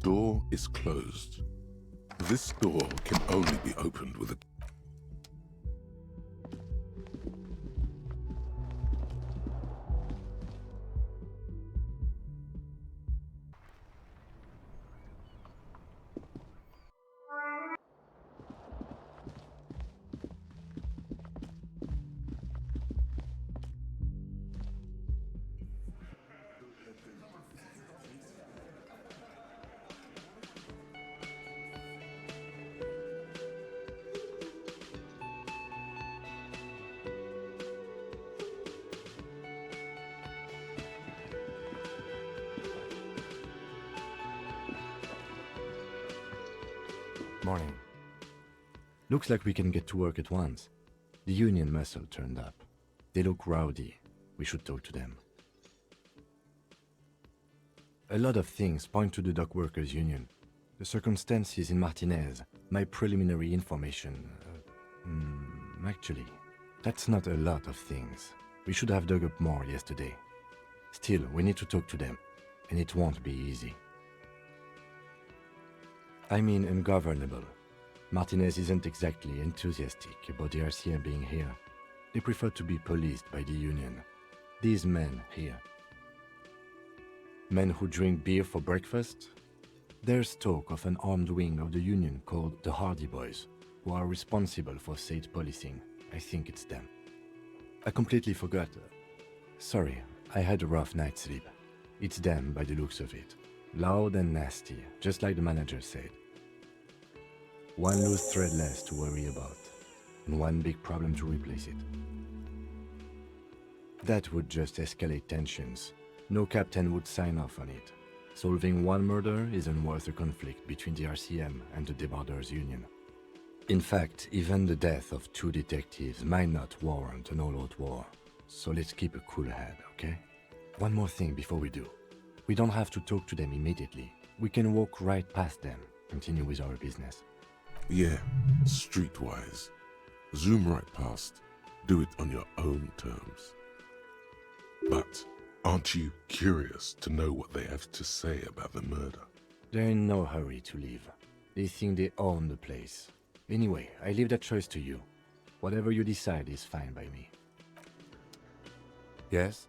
door is closed. This door can only be opened with a... Morning. Looks like we can get to work at once. The union muscle turned up. They look rowdy. We should talk to them. A lot of things point to the dock workers union. The circumstances in Martinez, my preliminary information. Actually, that's not a lot of things. We should have dug up more yesterday. Still, we need to talk to them, and it won't be easy. I mean ungovernable. Martinez isn't exactly enthusiastic about the RCM being here. They prefer to be policed by the union. These men here. Men who drink beer for breakfast? There's talk of an armed wing of the union called the Hardy Boys, who are responsible for state policing. I think it's them. I completely forgot. Sorry, I had a rough night's sleep. It's them by the looks of it. Loud and nasty, just like the manager said. One loose thread less to worry about, and one big problem to replace it. That would just escalate tensions. No captain would sign off on it. Solving one murder isn't worth a conflict between the RCM and the Debarders Union. In fact, even the death of 2 detectives might not warrant an all-out war. So let's keep a cool head, okay? One more thing before we do. We don't have to talk to them immediately. We can walk right past them, continue with our business. Yeah, streetwise. Zoom right past. Do it on your own terms. But aren't you curious to know what they have to say about the murder? They're in no hurry to leave. They think they own the place. Anyway, I leave that choice to you. Whatever you decide is fine by me. Yes?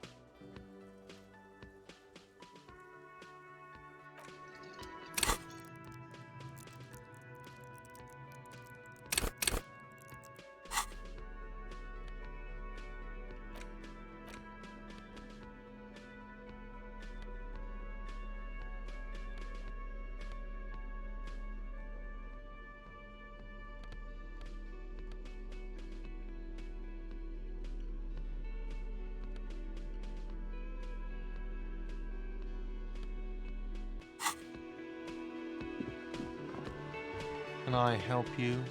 Can I help you?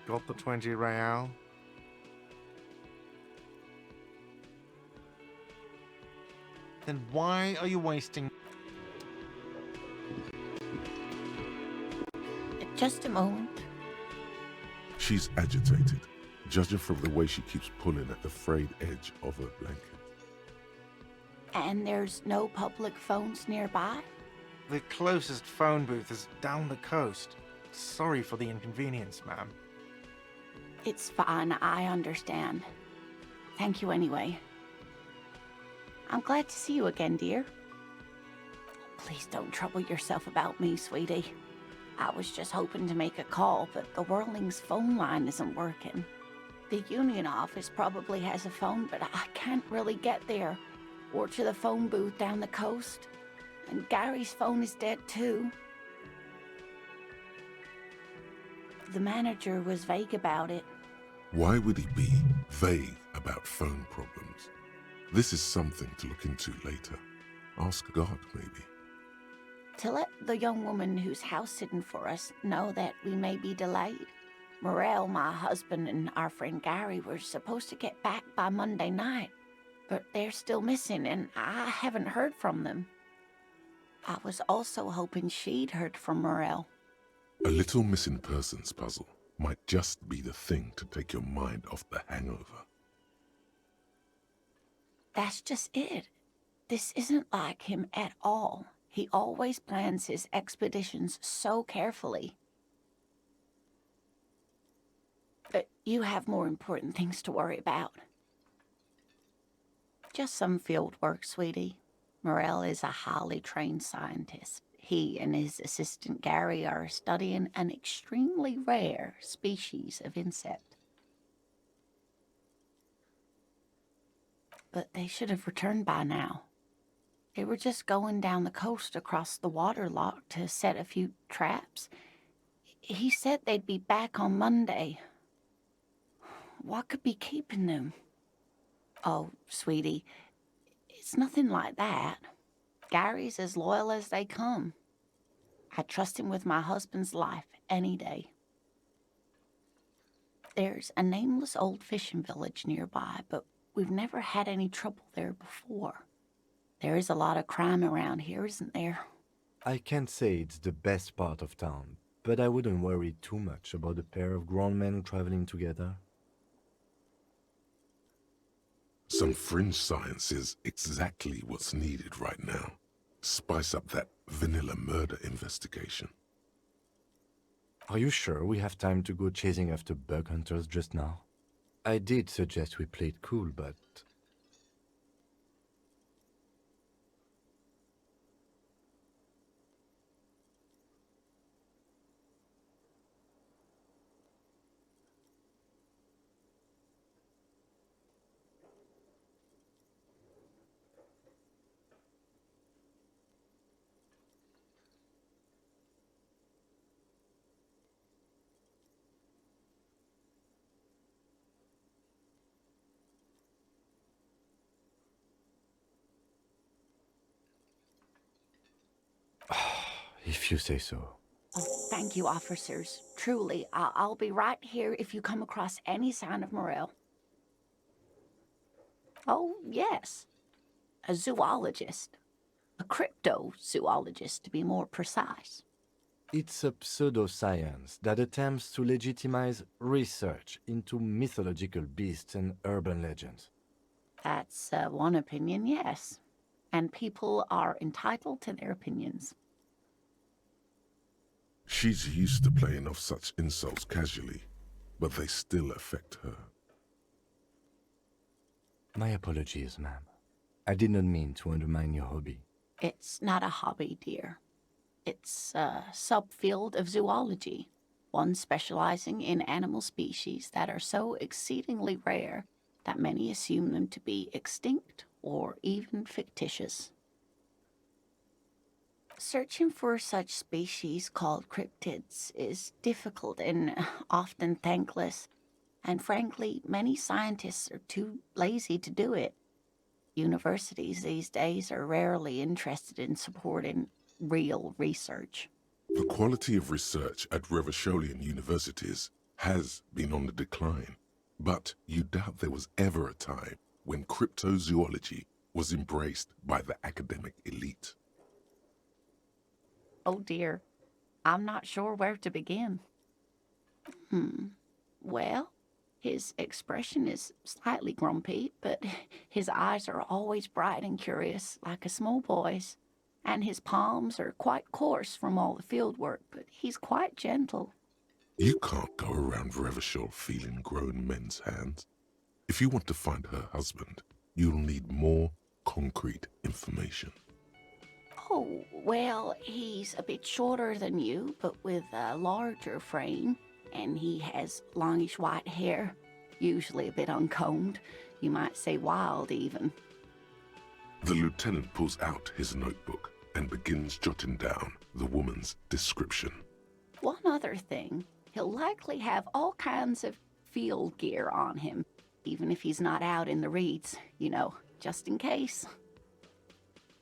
Got the 20 real? Then why are you wasting... Just a moment. She's agitated, judging from the way she keeps pulling at the frayed edge of her blanket. And there's no public phones nearby? The closest phone booth is down the coast. Sorry for the inconvenience, ma'am. It's fine, I understand. Thank you anyway. I'm glad to see you again, dear. Please don't trouble yourself about me, sweetie. I was just hoping to make a call, but the Whirling's phone line isn't working. The union office probably has a phone, but I can't really get there, or to the phone booth down the coast. And Gary's phone is dead too. The manager was vague about it. Why would he be vague about phone problems? This is something to look into later. Ask God, maybe. To let the young woman who's house-sitting for us know that we may be delayed. Morel, my husband, and our friend Gary were supposed to get back by Monday night, but they're still missing, and I haven't heard from them. I was also hoping she'd heard from Morel. A little missing persons puzzle might just be the thing to take your mind off the hangover. That's just it. This isn't like him at all. He always plans his expeditions so carefully. But you have more important things to worry about. Just some field work, sweetie. Morel is a highly trained scientist. He and his assistant Gary are studying an extremely rare species of insect. But they should have returned by now. They were just going down the coast across the waterlock to set a few traps. He said they'd be back on Monday. What could be keeping them? Oh, sweetie, it's nothing like that. Gary's as loyal as they come. I trust him with my husband's life any day. There's a nameless old fishing village nearby, but we've never had any trouble there before. There is a lot of crime around here, isn't there? I can't say it's the best part of town, but I wouldn't worry too much about a pair of grown men traveling together. Some fringe science is exactly what's needed right now. Spice up that vanilla murder investigation. Are you sure we have time to go chasing after bug hunters just now? I did suggest we play it cool, but... if you say so. Oh, thank you, officers. Truly, I'll be right here if you come across any sign of Morel. Oh, yes. A zoologist. A cryptozoologist, to be more precise. It's a pseudoscience that attempts to legitimize research into mythological beasts and urban legends. That's one opinion, yes. And people are entitled to their opinions. She's used to playing off such insults casually, but they still affect her. My apologies, ma'am. I did not mean to undermine your hobby. It's not a hobby, dear. It's a subfield of zoology, one specializing in animal species that are so exceedingly rare that many assume them to be extinct or even fictitious. Searching for such species called cryptids is difficult and often thankless, and frankly, many scientists are too lazy to do it. Universities these days are rarely interested in supporting real research. The quality of research at Revacholian universities has been on the decline, but you doubt there was ever a time when cryptozoology was embraced by the academic elite. Oh dear, I'm not sure where to begin. Well, his expression is slightly grumpy, but his eyes are always bright and curious, like a small boy's. And his palms are quite coarse from all the field work, but he's quite gentle. You can't go around Revachol feeling grown men's hands. If you want to find her husband, you'll need more concrete information. Oh, well, he's a bit shorter than you, but with a larger frame, and he has longish white hair, usually a bit uncombed. You might say wild, even. The lieutenant pulls out his notebook and begins jotting down the woman's description. One other thing, he'll likely have all kinds of field gear on him, even if he's not out in the reeds, you know, just in case.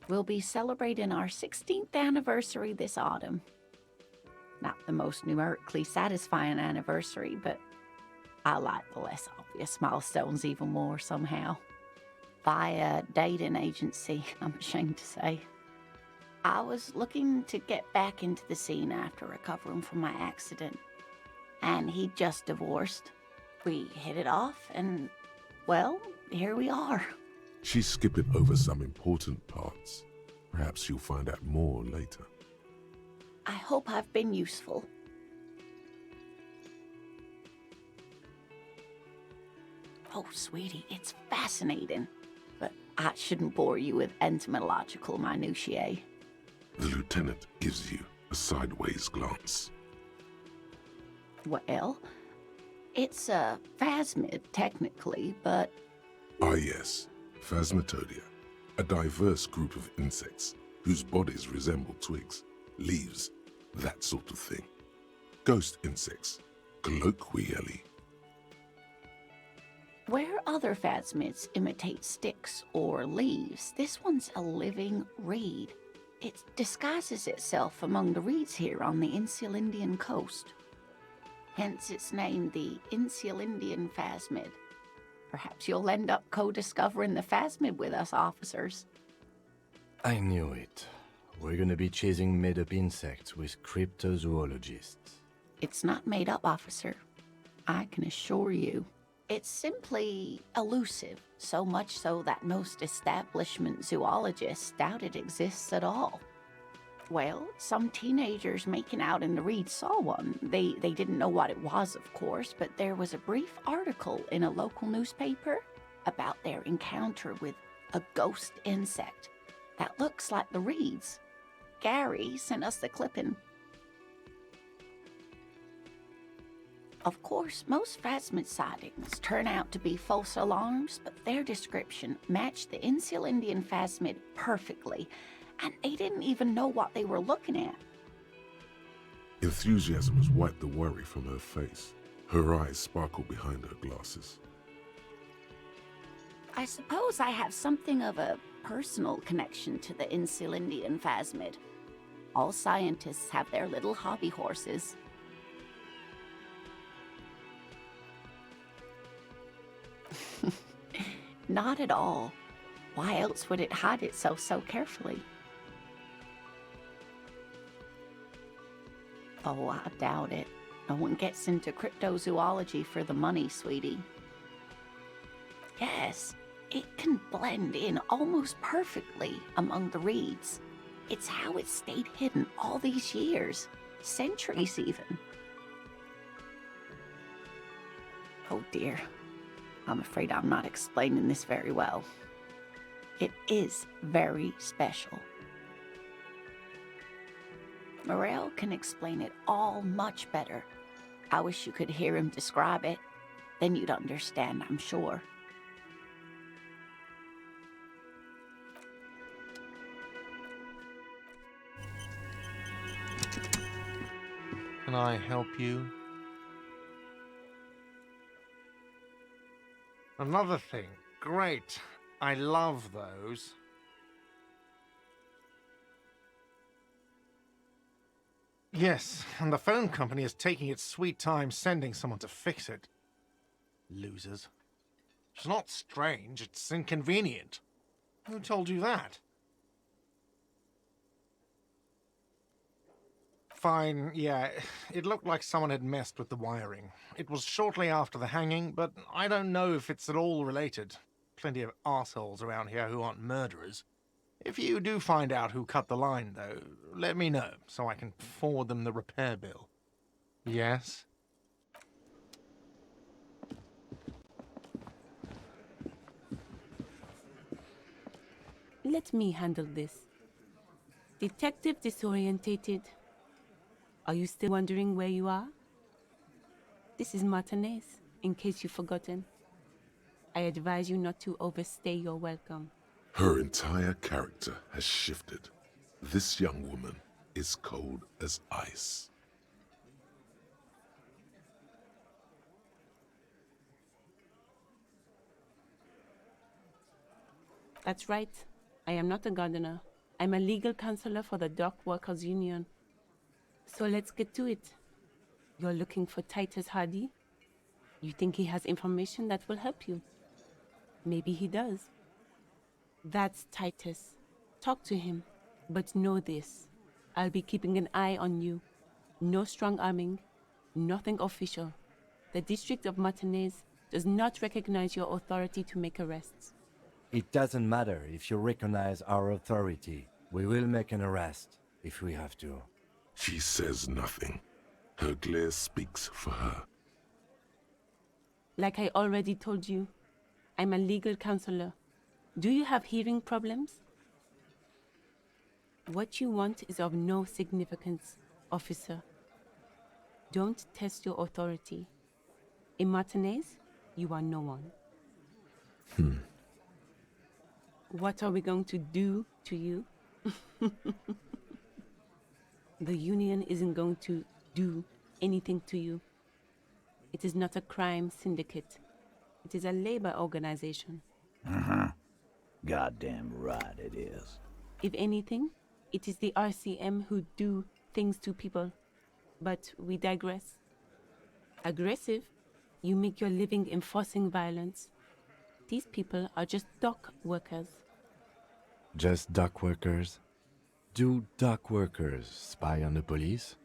We'll be celebrating our 16th anniversary this autumn. Not the most numerically satisfying anniversary, but I like the less obvious milestones even more somehow. By a dating agency, I'm ashamed to say. I was looking to get back into the scene after recovering from my accident, and he'd just divorced. We hit it off, and, well, here we are. She's skipping over some important parts. Perhaps you'll find out more later. I hope I've been useful. Oh, sweetie, it's fascinating. But I shouldn't bore you with entomological minutiae. The lieutenant gives you a sideways glance. Well, it's a phasmid, technically, but Ah yes, Phasmatodia, a diverse group of insects whose bodies resemble twigs, leaves, that sort of thing. Ghost insects, colloquially. where other phasmids imitate sticks or leaves, this one's a living reed. It disguises itself among the reeds here on the Insulindian coast. Hence its name, the Insulindian phasmid. Perhaps you'll end up co-discovering the phasmid with us, officers. I knew it. We're gonna be chasing made-up insects with cryptozoologists. It's not made up, officer. I can assure you. It's simply elusive, so much so that most establishment zoologists doubt it exists at all. Well, some teenagers making out in the reed saw one. They didn't know what it was, of course, but there was a brief article in a local newspaper about their encounter with a ghost insect that looks like the reeds. Gary sent us the clipping. Of course, most phasmid sightings turn out to be false alarms, but their description matched the Insulindian phasmid perfectly, and they didn't even know what they were looking at. Enthusiasm has wiped the worry from her face. Her eyes sparkle behind her glasses. I suppose I have something of a personal connection to the Insulindian phasmid. All scientists have their little hobby horses. Not at all. Why else would it hide itself so carefully? Oh, I doubt it. No one gets into cryptozoology for the money, sweetie. Yes, it can blend in almost perfectly among the reeds. It's how it stayed hidden all these years, centuries even. Oh dear, I'm afraid I'm not explaining this very well. It is very special. Morel can explain it all much better. I wish you could hear him describe it. Then you'd understand, I'm sure. Can I help you? Another thing. Great. I love those. Yes, and the phone company is taking its sweet time sending someone to fix it. Losers. It's not strange, it's inconvenient. Who told you that? Fine, yeah, it looked like someone had messed with the wiring. It was shortly after the hanging, but I don't know if it's at all related. Plenty of assholes around here who aren't murderers. If you do find out who cut the line, though, let me know, so I can forward them the repair bill. Yes? Let me handle this. Detective disorientated. Are you still wondering where you are? This is Martinez, in case you've forgotten. I advise you not to overstay your welcome. Her entire character has shifted. This young woman is cold as ice. That's right. I am not a gardener. I'm a legal counselor for the Dock Workers Union. So let's get to it. You're looking for Titus Hardy? You think he has information that will help you? Maybe he does. That's Titus. Talk to him. But know this. I'll be keeping an eye on you. No strong arming. Nothing official. The District of Martinez does not recognize your authority to make arrests. It doesn't matter if you recognize our authority. We will make an arrest, if we have to. She says nothing. Her glare speaks for her. Like I already told you, I'm a legal counselor. Do you have hearing problems? What you want is of no significance, officer. Don't test your authority. In Martinez, you are no one. What are we going to do to you? The union isn't going to do anything to you. It is not a crime syndicate. It is a labor organization. Goddamn right it is. If anything, it is the RCM who do things to people. But we digress. Aggressive, you make your living enforcing violence. These people are just dock workers. Just dock workers? Do dock workers spy on the police?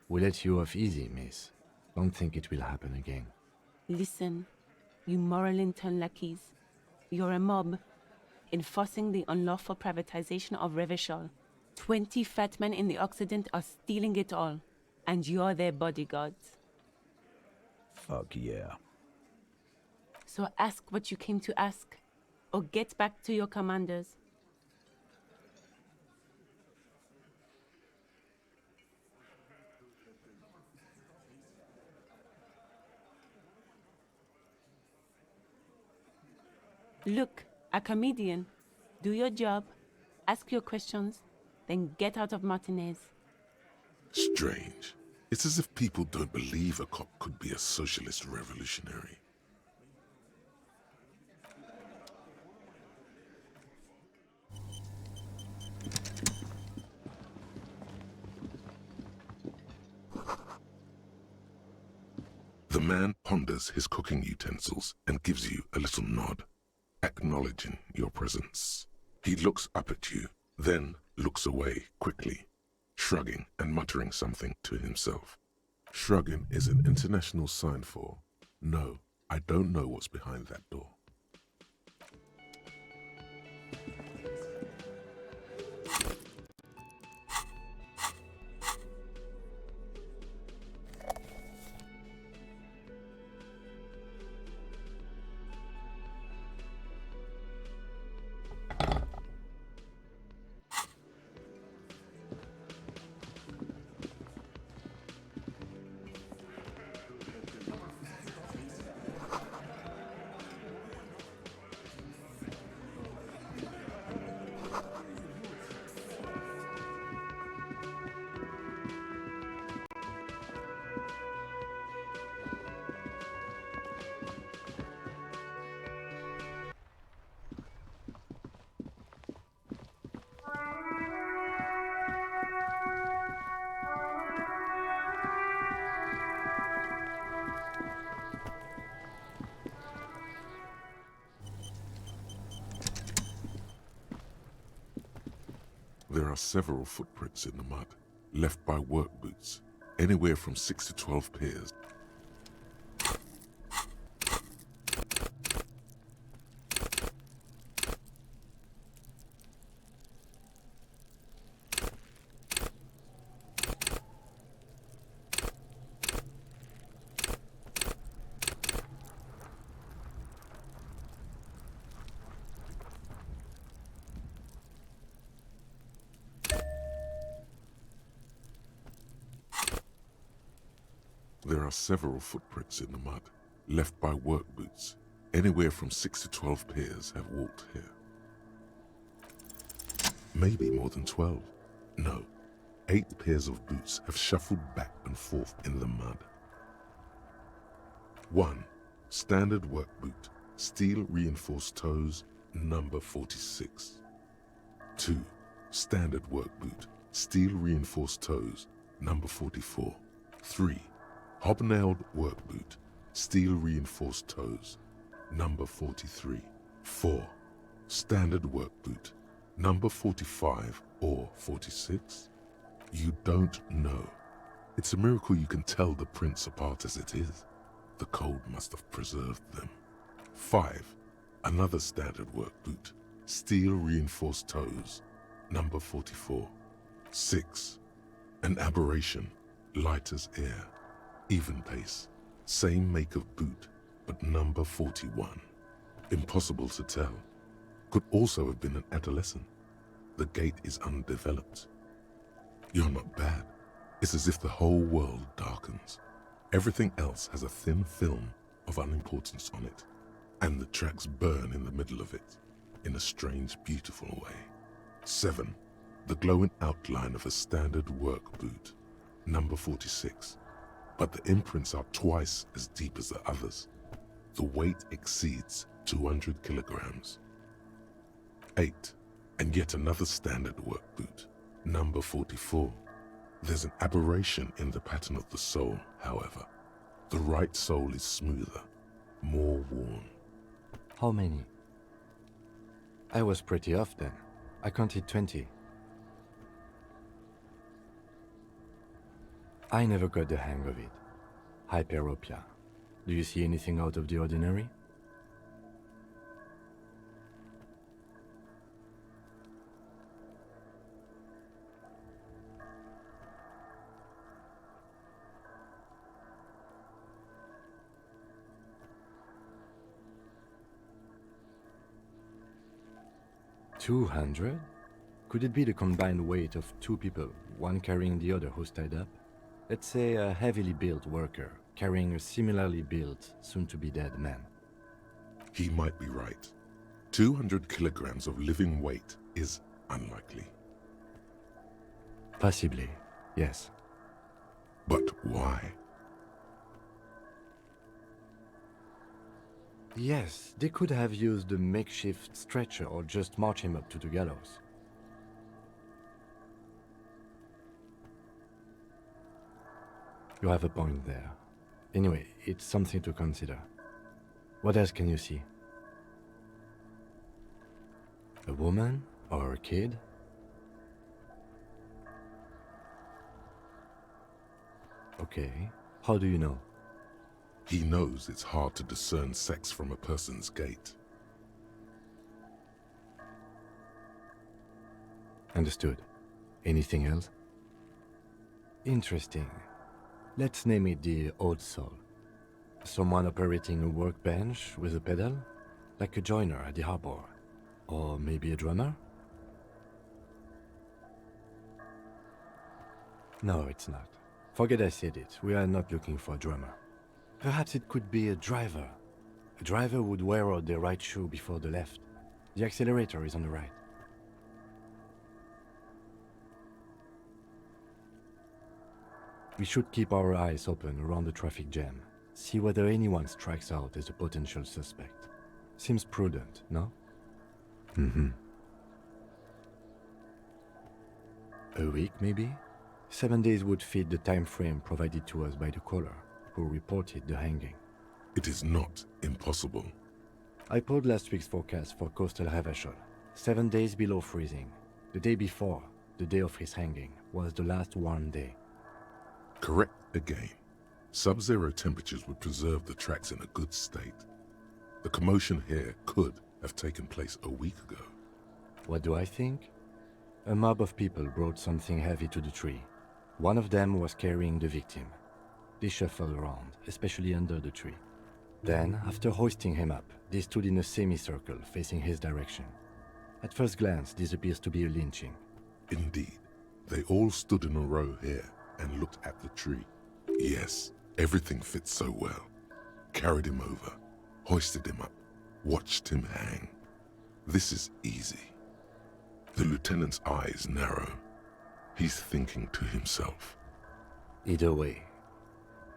We let you off easy, miss. Don't think it will happen again. Listen, you moral intern lackeys. You're a mob, enforcing the unlawful privatization of Revachol. 20 fat men in the Occident are stealing it all, and you're their bodyguards. Fuck yeah. So ask what you came to ask, or get back to your commanders. Look, a comedian. Do your job, ask your questions, then get out of Martinez. Strange. It's as if people don't believe a cop could be a socialist revolutionary. The man ponders his cooking utensils and gives you a little nod, acknowledging your presence. He looks up at you, then looks away quickly, shrugging and muttering something to himself. Shrugging is an international sign for, no, I don't know what's behind that door. There are several footprints in the mud, left by work boots, anywhere from 6 to 12 pairs. There are several footprints in the mud, left by work boots. Anywhere from 6 to 12 pairs have walked here. Maybe more than 12. No, 8 pairs of boots have shuffled back and forth in the mud. 1. Standard work boot, steel reinforced toes, number 46. 2. Standard work boot, steel reinforced toes, number 44. 3. Hobnailed work boot, steel reinforced toes, number 43. 4. Standard work boot, number 45 or 46? You don't know. It's a miracle you can tell the prints apart as it is. The cold must have preserved them. 5. Another standard work boot, steel reinforced toes, number 44. 6. An aberration, light as air, even pace, same make of boot, but number 41. Impossible to tell. Could also have been an adolescent. The gait is undeveloped. You're not bad. It's as if the whole world darkens. Everything else has a thin film of unimportance on it, and the tracks burn in the middle of it, in a strange, beautiful way. 7. The glowing outline of a standard work boot, number 46. But the imprints are twice as deep as the others. The weight exceeds 200 kilograms. 8. And yet another standard work boot, number 44. There's an aberration in the pattern of the sole, however. The right sole is smoother, more worn. How many? I was pretty off then. I counted 20. I never got the hang of it. Hyperopia. Do you see anything out of the ordinary? $200? Could it be the combined weight of two people, one carrying the other who's tied up? Let's say a heavily built worker carrying a similarly built, soon-to-be-dead man. He might be right. 200 kilograms of living weight is unlikely. Possibly, yes. But why? Yes, they could have used a makeshift stretcher or just march him up to the gallows. You have a point there. Anyway, it's something to consider. What else can you see? A woman or a kid? Okay, how do you know? He knows it's hard to discern sex from a person's gait. Understood. Anything else? Interesting. Let's name it the odd soul. Someone operating a workbench with a pedal, like a joiner at the harbor. Or maybe a drummer? No, it's not. Forget I said it. We are not looking for a drummer. Perhaps it could be a driver. A driver would wear out the right shoe before the left. The accelerator is on the right. We should keep our eyes open around the traffic jam. See whether anyone strikes out as a potential suspect. Seems prudent, no? Mm-hmm. A week, maybe? 7 days would fit the time frame provided to us by the caller, who reported the hanging. It is not impossible. I pulled last week's forecast for coastal Havashol. 7 days below freezing. The day before, the day of his hanging, was the last warm day. Correct again. Sub-zero temperatures would preserve the tracks in a good state. The commotion here could have taken place a week ago. What do I think? A mob of people brought something heavy to the tree. One of them was carrying the victim. They shuffled around, especially under the tree. Then, after hoisting him up, they stood in a semicircle facing his direction. At first glance, this appears to be a lynching. Indeed, they all stood in a row here and looked at the tree. Yes, everything fits so well. Carried him over, hoisted him up, watched him hang. This is easy. The lieutenant's eyes narrow. He's thinking to himself. Either way.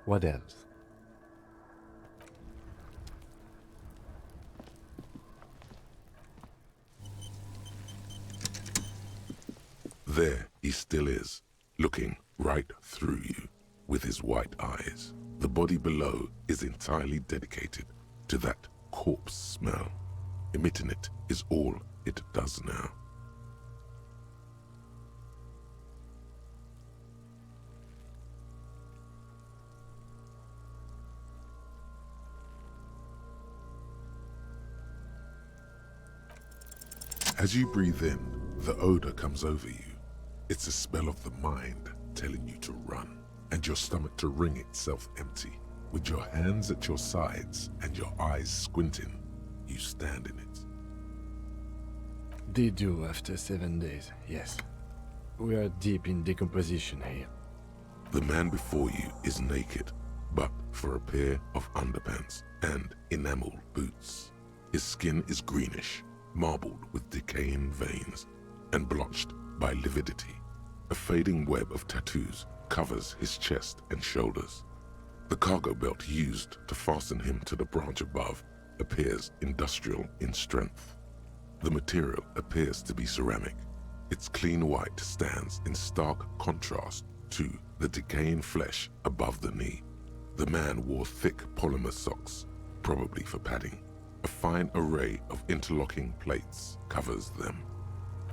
What else? There he still is, looking right through you with his white eyes. The body below is entirely dedicated to that corpse smell. Emitting it is all it does now. As you breathe in, The odor comes over you. It's a spell of the mind telling you to run, and your stomach to wring itself empty. With your hands at your sides and your eyes squinting, you stand in it. They do after 7 days, yes. We are deep in decomposition here. The man before you is naked, but for a pair of underpants and enameled boots. His skin is greenish, marbled with decaying veins, and blotched by lividity. A fading web of tattoos covers his chest and shoulders. The cargo belt used to fasten him to the branch above appears industrial in strength. The material appears to be ceramic. Its clean white stands in stark contrast to the decaying flesh above the knee. The man wore thick polymer socks, probably for padding. A fine array of interlocking plates covers them.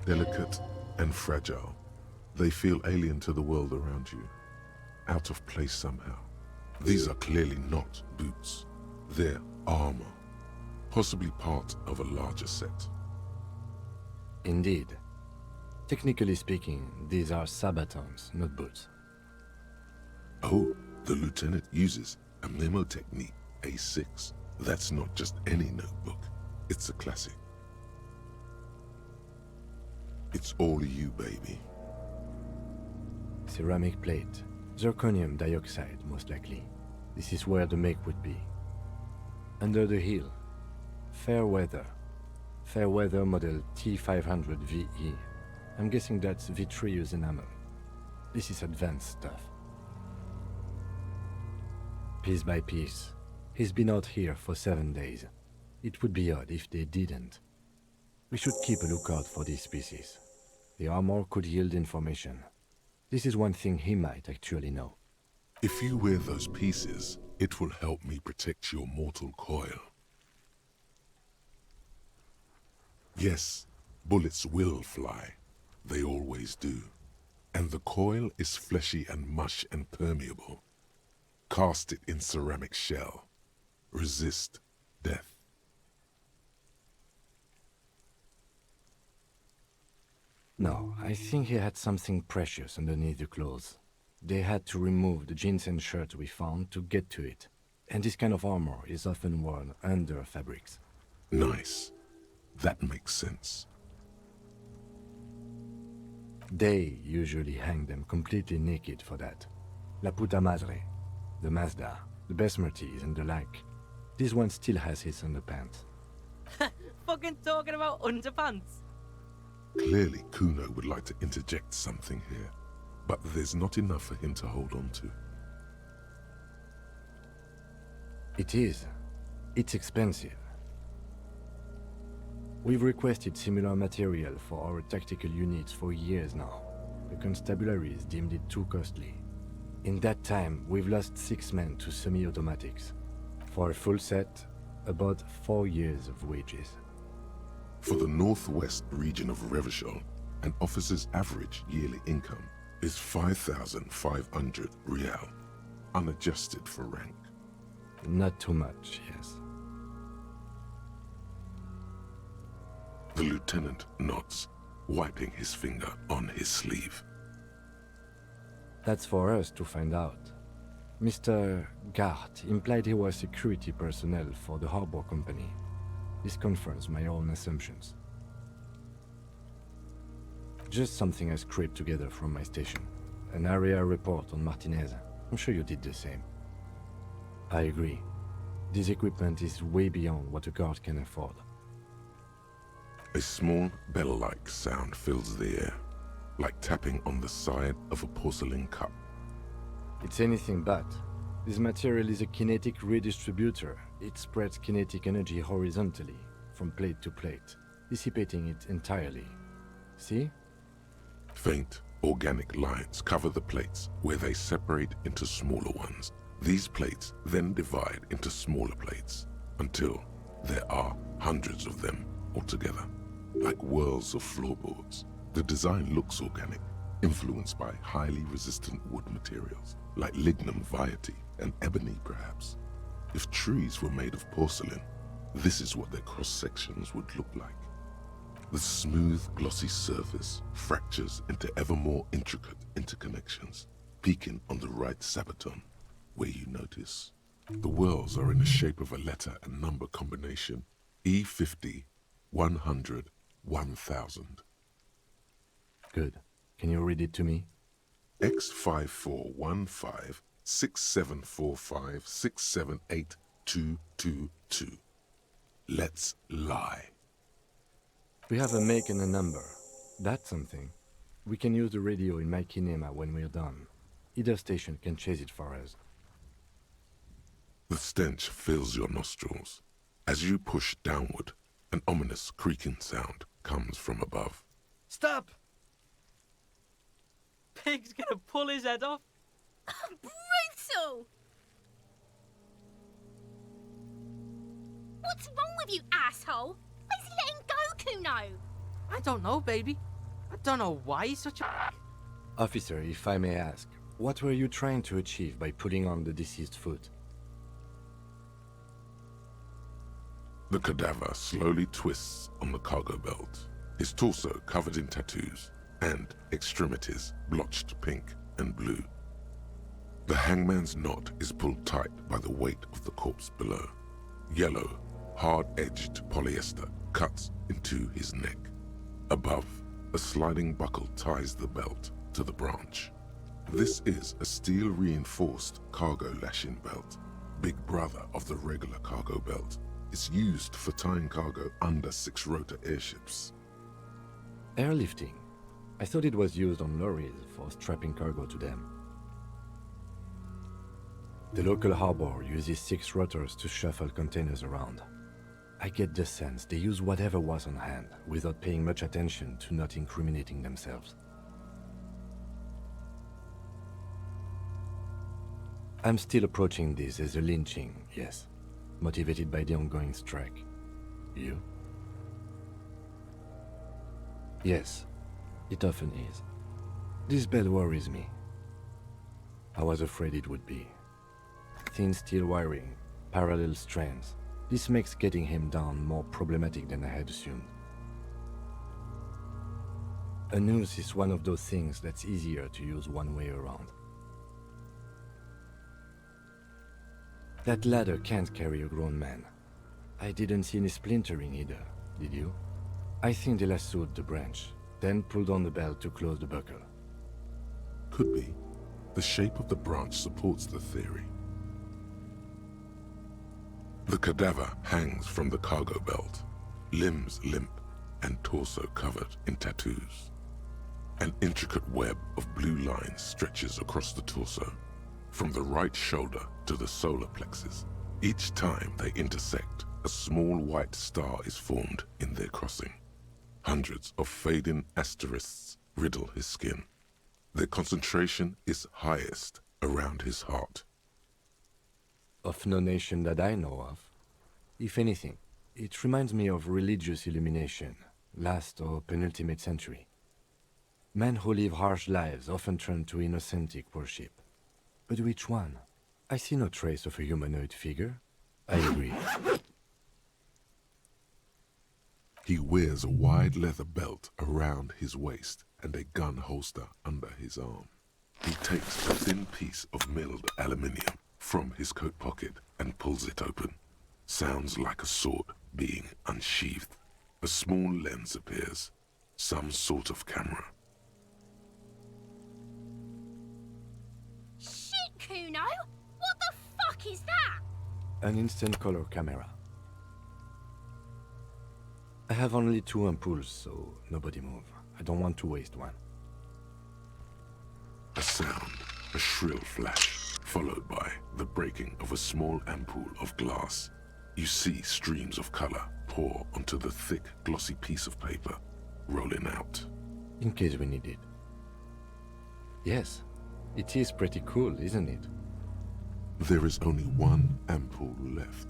Delicate and fragile, they feel alien to the world around you, out of place somehow. These are clearly not boots. They're armor, possibly part of a larger set. Indeed. Technically speaking, these are sabatons, not boots. Oh, the lieutenant uses a memo technique A6. That's not just any notebook. It's a classic. It's all you, baby. Ceramic plate. Zirconium dioxide, most likely. This is where the make would be. Under the heel. Fair weather. Fair weather model T500 VE. I'm guessing that's vitreous enamel. This is advanced stuff. Piece by piece. He's been out here for 7 days. It would be odd if they didn't. We should keep a lookout for these pieces. The armor could yield information. This is one thing he might actually know. If you wear those pieces, it will help me protect your mortal coil. Yes, bullets will fly. They always do. And the coil is fleshy and mush and permeable. Cast it in ceramic shell. Resist death. No, I think he had something precious underneath the clothes. They had to remove the jeans and shirts we found to get to it. And this kind of armor is often worn under fabrics. Nice. That makes sense. They usually hang them completely naked for that. La puta madre, the Mazda, the Besmerties and the like. This one still has his underpants. Fucking talking about underpants. Clearly, Kuno would like to interject something here, but there's not enough for him to hold on to. It is. It's expensive. We've requested similar material for our tactical units for years now. The constabularies deemed it too costly. In that time, we've lost 6 men to semi-automatics. For a full set, about 4 years of wages. For the northwest region of Revachol, an officer's average yearly income is 5,500 real, unadjusted for rank. Not too much, yes. The lieutenant nods, wiping his finger on his sleeve. That's for us to find out. Mr. Gart implied he was security personnel for the harbor company. This confirms my own assumptions. Just something I scraped together from my station. An area report on Martinez. I'm sure you did the same. I agree. This equipment is way beyond what a guard can afford. A small bell-like sound fills the air, like tapping on the side of a porcelain cup. It's anything but. This material is a kinetic redistributor. It spreads kinetic energy horizontally, from plate to plate, dissipating it entirely. See? Faint, organic lines cover the plates where they separate into smaller ones. These plates then divide into smaller plates until there are hundreds of them altogether, like whirls of floorboards. The design looks organic, influenced by highly resistant wood materials, like lignum vitae and ebony perhaps. If trees were made of porcelain, this is what their cross-sections would look like. The smooth, glossy surface fractures into ever more intricate interconnections, peaking on the right sabaton, where you notice the whorls are in the shape of a letter and number combination: E50, 100, 1000. Good. Can you read it to me? X5415 6745 678222. Let's lie. We have a make and a number. That's something. We can use the radio in my kinema when we're done. Either station can chase it for us. The stench fills your nostrils. As you push downward, an ominous creaking sound comes from above. Stop! Pig's gonna pull his head off. Brutal! What's wrong with you, asshole? Where's he letting go, Kuno? I don't know, baby. I don't know why he's such a... Officer, if I may ask, what were you trying to achieve by putting on the deceased foot? The cadaver slowly twists on the cargo belt, his torso covered in tattoos and extremities blotched pink and blue. The hangman's knot is pulled tight by the weight of the corpse below. Yellow, hard-edged polyester cuts into his neck. Above, a sliding buckle ties the belt to the branch. This is a steel-reinforced cargo lashing belt, big brother of the regular cargo belt. It's used for tying cargo under six-rotor airships. Airlifting. I thought it was used on lorries for strapping cargo to them. The local harbor uses 6 rotors to shuffle containers around. I get the sense they use whatever was on hand without paying much attention to not incriminating themselves. I'm still approaching this as a lynching, yes, motivated by the ongoing strike. You? Yes, it often is. This bell worries me. I was afraid it would be. Thin steel wiring, parallel strands. This makes getting him down more problematic than I had assumed. A noose is one of those things that's easier to use one way around. That ladder can't carry a grown man. I didn't see any splintering either, did you? I think they lassoed the branch, then pulled on the belt to close the buckle. Could be. The shape of the branch supports the theory. The cadaver hangs from the cargo belt, limbs limp and torso covered in tattoos. An intricate web of blue lines stretches across the torso, from the right shoulder to the solar plexus. Each time they intersect, a small white star is formed in their crossing. Hundreds of fading asterisks riddle his skin. Their concentration is highest around his heart. Of no nation that I know of. If anything, it reminds me of religious illumination, last or penultimate century. Men who live harsh lives often turn to innocentic worship. But which one? I see no trace of a humanoid figure. I agree. He wears a wide leather belt around his waist and a gun holster under his arm. He takes a thin piece of milled aluminium from his coat pocket and pulls it open. Sounds like a sword being unsheathed. A small lens appears, some sort of camera. Shit, Kuno! What the fuck is that? An instant color camera. I have only 2 ampoules, so nobody move. I don't want to waste one. A sound, a shrill flash, followed by the breaking of a small ampoule of glass. You see streams of color pour onto the thick, glossy piece of paper, rolling out. In case we need it. Yes, it is pretty cool, isn't it? There is only one ampoule left.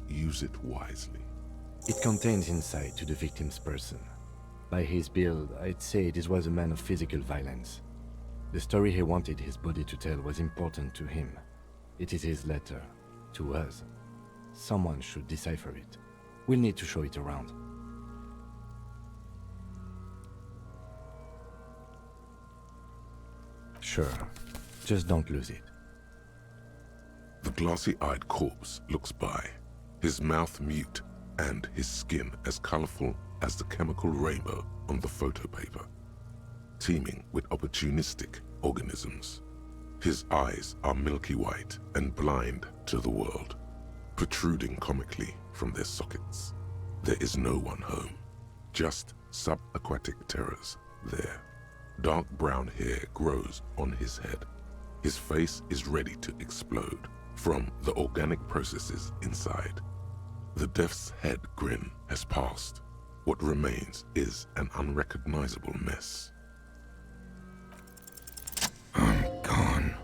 Use it wisely. It contains insight to the victim's person. By his build, I'd say this was a man of physical violence. The story he wanted his body to tell was important to him. It is his letter, to us. Someone should decipher it. We'll need to show it around. Sure. Just don't lose it. The glassy-eyed corpse looks by, his mouth mute and his skin as colorful as the chemical rainbow on the photo paper, teeming with opportunistic organisms. His eyes are milky white and blind to the world, protruding comically from their sockets. There is no one home, just subaquatic terrors there. Dark brown hair grows on his head. His face is ready to explode from the organic processes inside. The death's head grin has passed. What remains is an unrecognizable mess. I'm gone.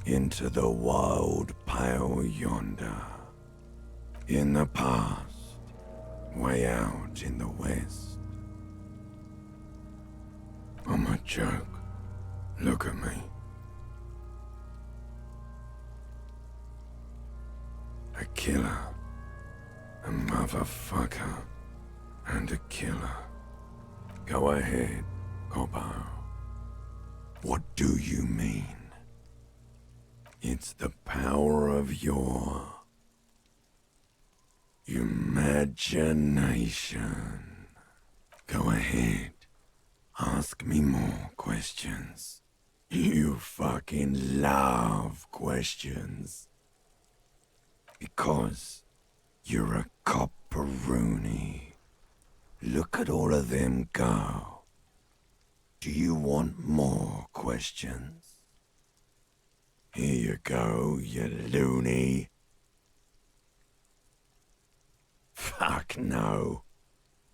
Into the wild pale yonder. In the past, way out in the west. I'm a joke. Look at me. A killer. A motherfucker. And a killer. Go ahead, Coppo. What do you mean? It's the power of your imagination. Go ahead. Ask me more questions. You fucking love questions. Because you're a copperoonie. Look at all of them go. Do you want more questions? Here you go, you loony. Fuck no.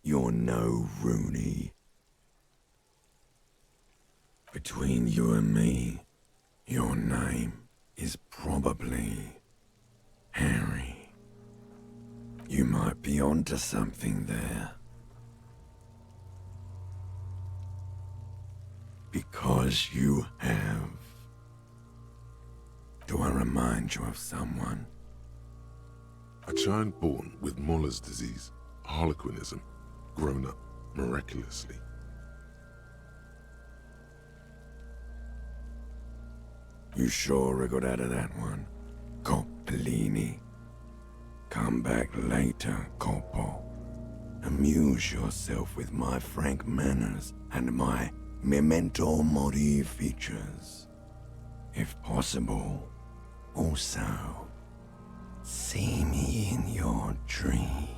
You're no Rooney. Between you and me, your name is probably Harry. You might be onto something there. Because you have. Do I remind you of someone? A child born with Muller's disease, harlequinism, grown up miraculously. You sure I got out of that one, Coppolini? Come back later, Coppo. Amuse yourself with my frank manners and my memento mori features. If possible, also, see me in your dreams.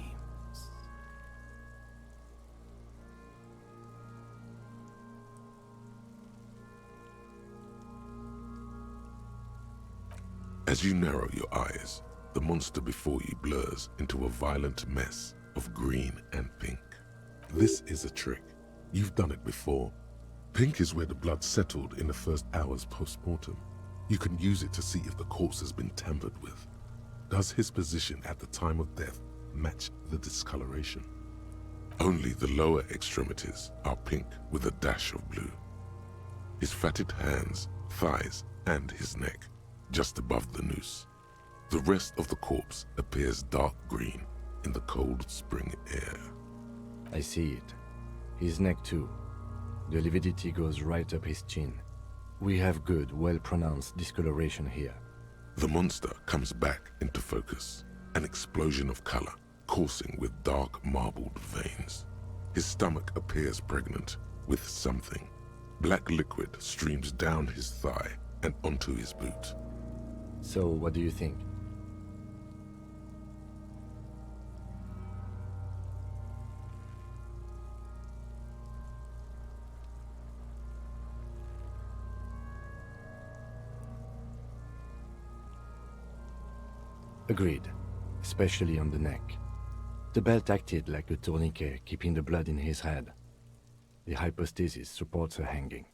As you narrow your eyes, the monster before you blurs into a violent mess of green and pink. This is a trick. You've done it before. Pink is where the blood settled in the first hours post-mortem. You can use it to see if the corpse has been tampered with. Does his position at the time of death match the discoloration? Only the lower extremities are pink with a dash of blue. His fatted hands, thighs, and his neck, just above the noose. The rest of the corpse appears dark green in the cold spring air. I see it. His neck too. The lividity goes right up his chin. We have good, well-pronounced discoloration here. The monster comes back into focus, an explosion of color, coursing with dark marbled veins. His stomach appears pregnant with something. Black liquid streams down his thigh and onto his boot. So, what do you think? Agreed, especially on the neck. The belt acted like a tourniquet, keeping the blood in his head. The hypostasis supports her hanging.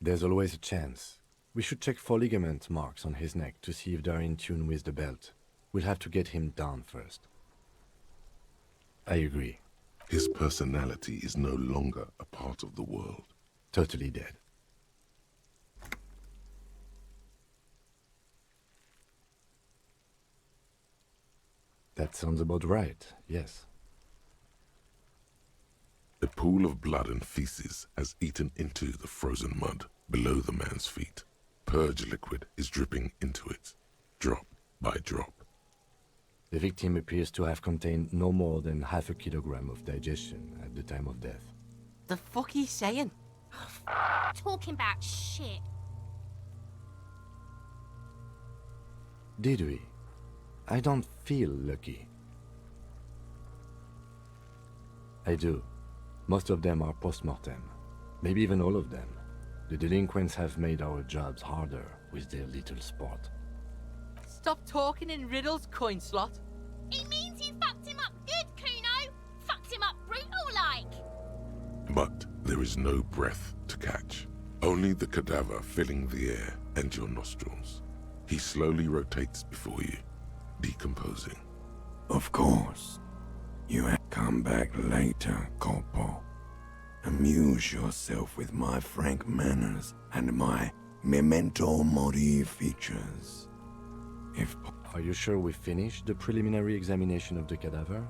There's always a chance. We should check for ligament marks on his neck to see if they're in tune with the belt. We'll have to get him down first. I agree. His personality is no longer a part of the world. Totally dead. That sounds about right, yes. A pool of blood and feces has eaten into the frozen mud below the man's feet. Purge liquid is dripping into it, drop by drop. The victim appears to have contained no more than half a kilogram of digestion at the time of death. The fuck he's saying? Talking about shit. Did we? I don't feel lucky. I do. Most of them are post-mortem. Maybe even all of them. The delinquents have made our jobs harder with their little sport. Stop talking in riddles, coin slot. He means you fucked him up good, Kuno. Fucked him up brutal-like. But there is no breath to catch. Only the cadaver filling the air and your nostrils. He slowly rotates before you, decomposing. Of course. You have come back later, Corporal. Amuse yourself with my frank manners and my memento mori features. If Are you sure we finished the preliminary examination of the cadaver?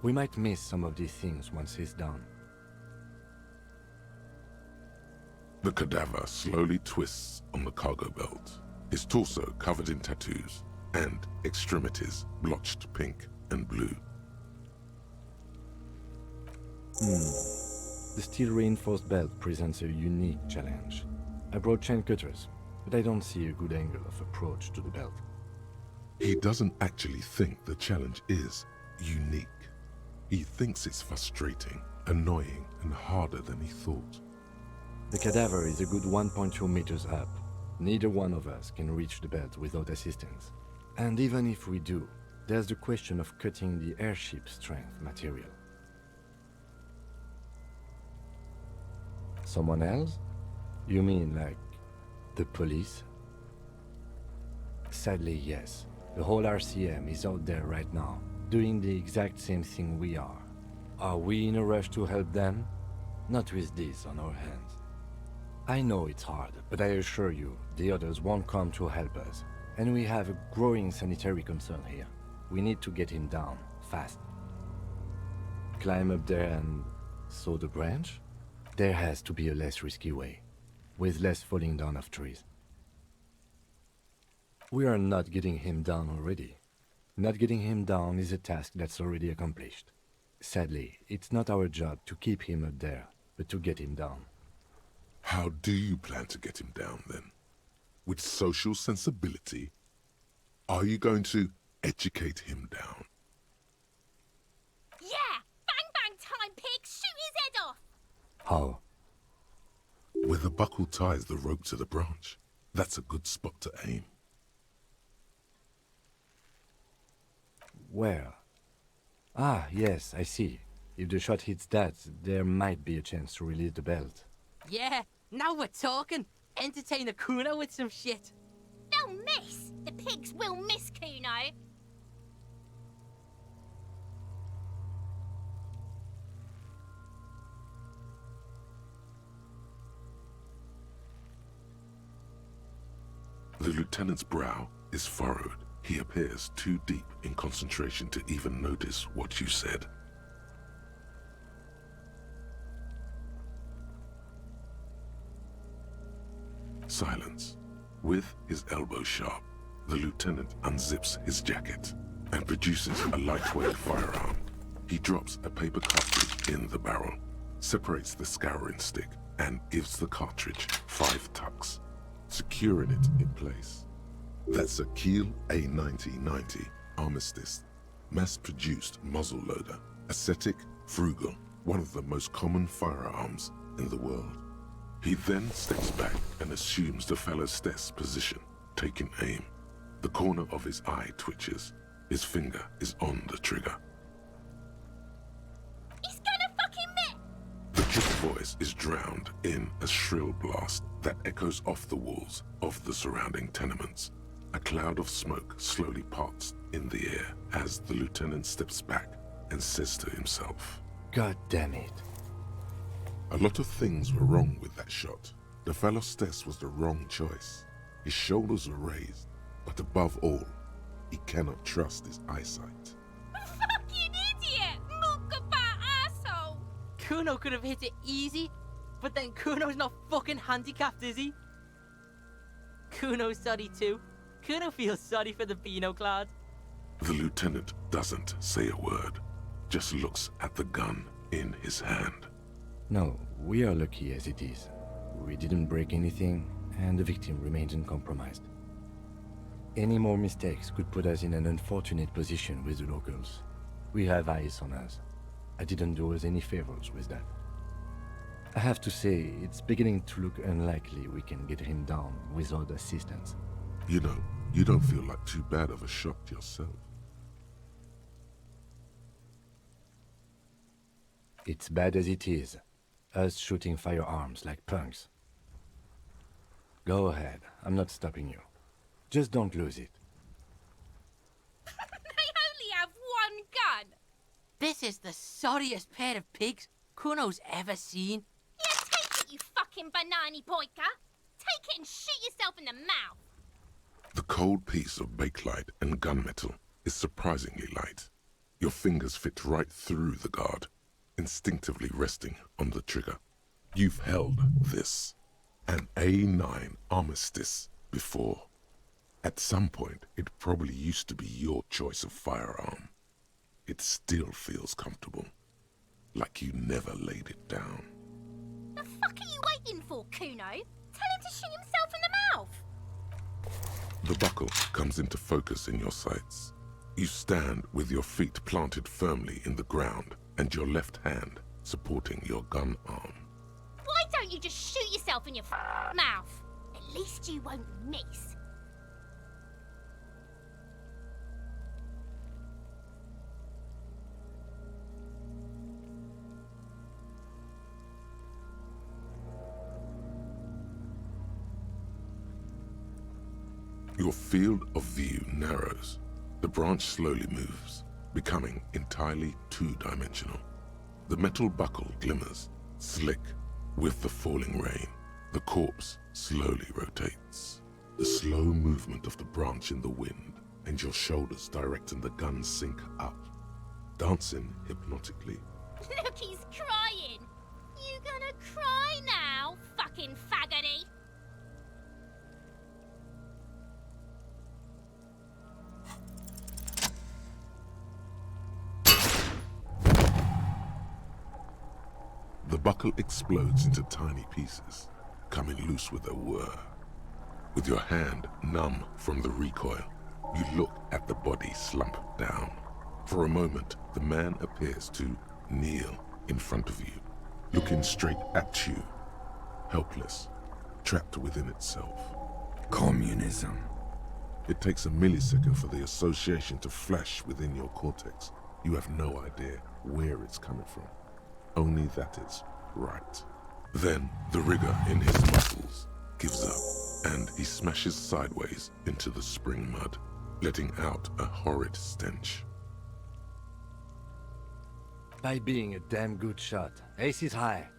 We might miss some of these things once he's done. The cadaver slowly twists on the cargo belt, his torso covered in tattoos, and extremities blotched pink and blue. The steel-reinforced belt presents a unique challenge. I brought chain cutters, but I don't see a good angle of approach to the belt. He doesn't actually think the challenge is unique. He thinks it's frustrating, annoying, and harder than he thought. The cadaver is a good 1.2 meters up. Neither one of us can reach the belt without assistance. And even if we do, there's the question of cutting the airship strength material. Someone else? You mean like the police? Sadly, yes. The whole RCM is out there right now, doing the exact same thing we are. Are we in a rush to help them? Not with this on our hands. I know it's hard, but I assure you, the others won't come to help us. And we have a growing sanitary concern here. We need to get him down, fast. Climb up there and saw the branch? There has to be a less risky way, with less falling down of trees. We are not getting him down already. Not getting him down is a task that's already accomplished. Sadly, it's not our job to keep him up there, but to get him down. How do you plan to get him down, then? With social sensibility? Are you going to educate him down? Yeah! Bang bang time, pig! Shoot his head off! How? Where the buckle ties the rope to the branch. That's a good spot to aim. Where? Ah, yes, I see. If the shot hits that, there might be a chance to release the belt. Yeah, now we're talking. Entertain a Kuno with some shit. They'll miss! The pigs will miss Kuno! The lieutenant's brow is furrowed. He appears too deep in concentration to even notice what you said. Silence. With his elbow sharp, the lieutenant unzips his jacket and produces a lightweight firearm. He drops a paper cartridge in the barrel, separates the scouring stick, and gives the cartridge 5 tucks, securing it in place. That's a Kiel A9090 Armistice, mass-produced muzzleloader, ascetic, frugal, one of the most common firearms in the world. He then steps back and assumes the fellow Stess position, taking aim. The corner of his eye twitches. His finger is on the trigger. He's gonna fucking miss! The kid's voice is drowned in a shrill blast that echoes off the walls of the surrounding tenements. A cloud of smoke slowly parts in the air as the lieutenant steps back and says to himself, God damn it. a lot of things were wrong with that shot. The fellow Stess was the wrong choice. His shoulders were raised, but above all, he cannot trust his eyesight. Kuno could have hit it easy, but then Kuno's not fucking handicapped, is he? Kuno's sorry too. Kuno feels sorry for the Beano Clad. The lieutenant doesn't say a word, just looks at the gun in his hand. No, we are lucky as it is. We didn't break anything, and the victim remains uncompromised. Any more mistakes could put us in an unfortunate position with the locals. We have eyes on us. I didn't do us any favors with that. I have to say, it's beginning to look unlikely we can get him down without assistance. You know, you don't feel like too bad of a shot yourself. It's bad as it is. Us shooting firearms like punks. Go ahead, I'm not stopping you. Just don't lose it. They only have one gun. This is the sorriest pair of pigs Kuno's ever seen. Yeah, take it, you fucking banana poika. Take it and shoot yourself in the mouth. The cold piece of bakelite and gunmetal is surprisingly light. Your fingers fit right through the guard, instinctively resting on the trigger. You've held this, an A9 armistice, before. At some point, it probably used to be your choice of firearm. It still feels comfortable, like you never laid it down. The fuck are you waiting for, Kuno? Tell him to shoot himself in the mouth. The buckle comes into focus in your sights. You stand with your feet planted firmly in the ground and your left hand supporting your gun arm. Why don't you just shoot yourself in your mouth? At least you won't miss. Your field of view narrows. The branch slowly moves, becoming entirely two-dimensional. The metal buckle glimmers, slick with the falling rain. The corpse slowly rotates. The slow movement of the branch in the wind and your shoulders directing the gun sync up, dancing hypnotically. Look, he's crying. You gonna cry now, fucking faggoty? The buckle explodes into tiny pieces, coming loose with a whir. With your hand numb from the recoil, you look at the body slump down. For a moment, the man appears to kneel in front of you, looking straight at you, helpless, trapped within itself. Communism. It takes a millisecond for the association to flash within your cortex. You have no idea where it's coming from. Only that it's right. Then the rigor in his muscles gives up, and he smashes sideways into the spring mud, letting out a horrid stench. By being a damn good shot. Ace is high.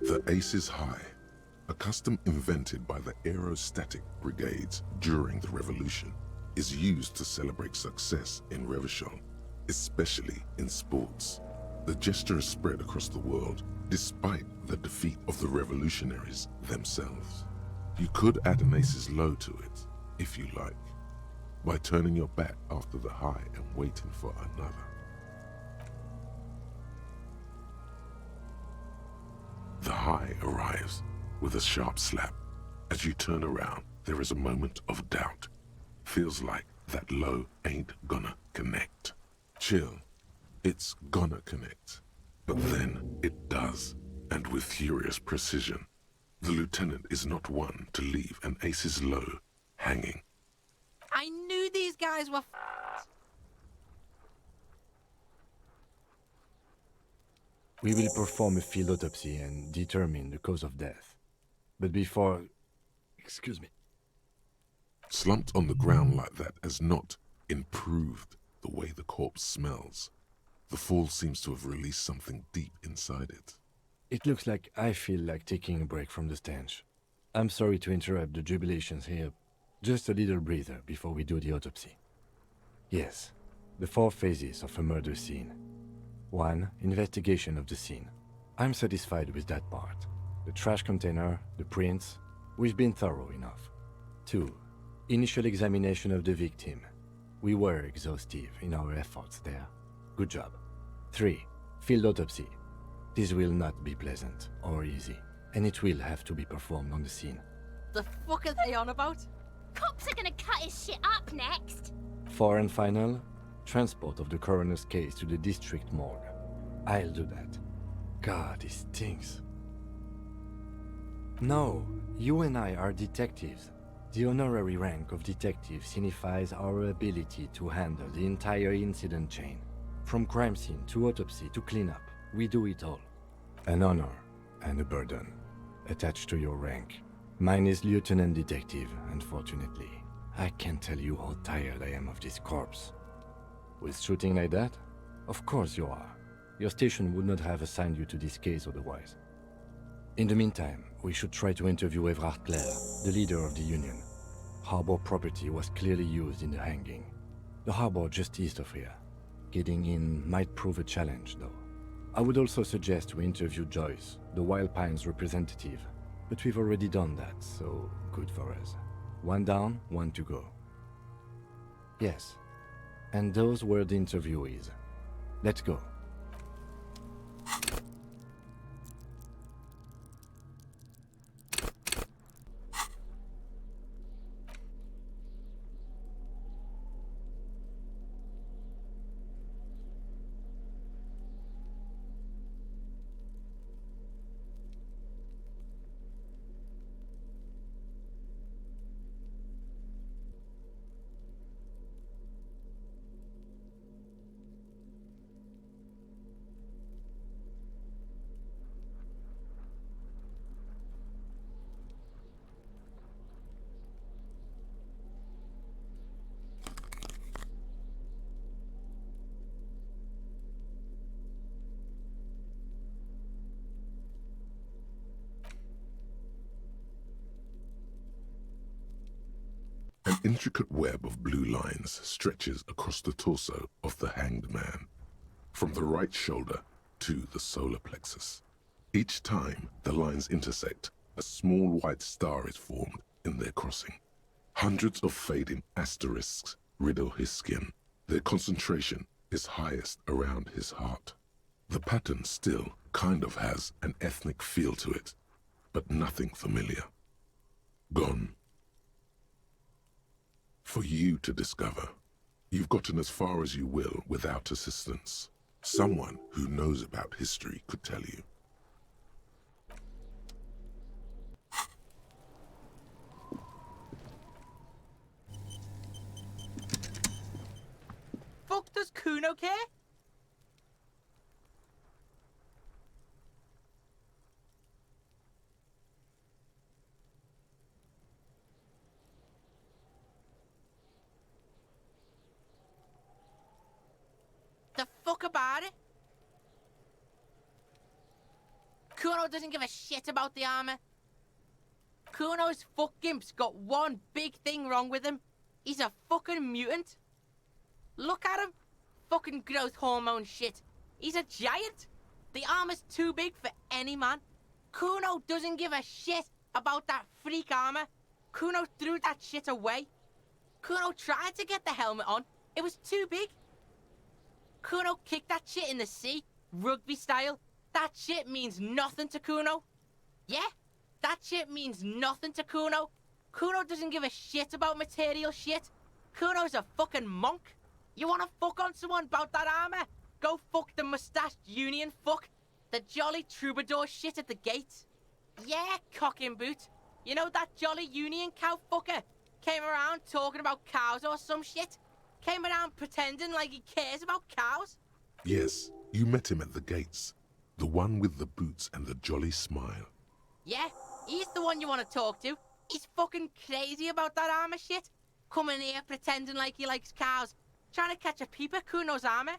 The ace is high, a custom invented by the aerostatic brigades during the revolution, is used to celebrate success in Revachol, especially in sports. The gesture is spread across the world, despite the defeat of the revolutionaries themselves. You could add an ace's low to it, if you like, by turning your back after the high and waiting for another. The high arrives with a sharp slap. As you turn around, there is a moment of doubt. Feels like that low ain't gonna connect. Chill. It's gonna connect. But then it does, and with furious precision. The lieutenant is not one to leave an ace's low hanging. I knew these guys were We will perform a field autopsy and determine the cause of death. But before... Excuse me. Slumped on the ground like that has not improved the way the corpse smells. The fall seems to have released something deep inside it. It looks like I feel like taking a break from the stench. I'm sorry to interrupt the jubilations here. Just a little breather before we do the autopsy. Yes, the 4 phases of a murder scene. 1. Investigation of the scene. I'm satisfied with that part. The trash container, the prints, we've been thorough enough. 2. Initial examination of the victim. We were exhaustive in our efforts there. Good job. 3. Field autopsy. This will not be pleasant or easy, and it will have to be performed on the scene. The fuck are they on about? Cops are gonna cut his shit up next. 4 and final, transport of the coroner's case to the district morgue. I'll do that. God, it stinks. No, you and I are detectives. The honorary rank of detective signifies our ability to handle the entire incident chain. From crime scene to autopsy to cleanup, we do it all. An honor and a burden attached to your rank. Mine is Lieutenant Detective, unfortunately. I can't tell you how tired I am of this corpse. With shooting like that? Of course you are. Your station would not have assigned you to this case otherwise. In the meantime, we should try to interview Everard Clare, the leader of the Union. Harbor property was clearly used in the hanging. The harbor just east of here. Getting in might prove a challenge, though. I would also suggest we interview Joyce, the Wild Pines representative, but we've already done that, so good for us. 1 down, 1 to go. Yes, and those were the interviewees. Let's go. An intricate web of blue lines stretches across the torso of the hanged man, from the right shoulder to the solar plexus. Each time the lines intersect, a small white star is formed in their crossing. Hundreds of fading asterisks riddle his skin. Their concentration is highest around his heart. The pattern still kind of has an ethnic feel to it, but nothing familiar. Gone. For you to discover. You've gotten as far as you will without assistance. Someone who knows about history could tell you. Fuck does Kuno care? The fuck about it? Kuno doesn't give a shit about the armor. Kuno's fuck gimp's got one big thing wrong with him. He's a fucking mutant. Look at him. Fucking growth hormone shit. He's a giant. The armor's too big for any man. Kuno doesn't give a shit about that freak armor. Kuno threw that shit away. Kuno tried to get the helmet on. It was too big. Kuno kicked that shit in the sea, rugby style. That shit means nothing to Kuno. Yeah, that shit means nothing to Kuno. Kuno doesn't give a shit about material shit. Kuno's a fucking monk. You wanna fuck on someone about that armor? Go fuck the mustached Union fuck. The jolly troubadour shit at the gate. Yeah, cock and boot. You know that jolly Union cow fucker? Came around talking about cows or some shit? Came around pretending like he cares about cows? Yes, you met him at the gates. The one with the boots and the jolly smile. Yeah, he's the one you want to talk to. He's fucking crazy about that armor shit. Coming here pretending like he likes cows. Trying to catch a peep at Kuno's armor.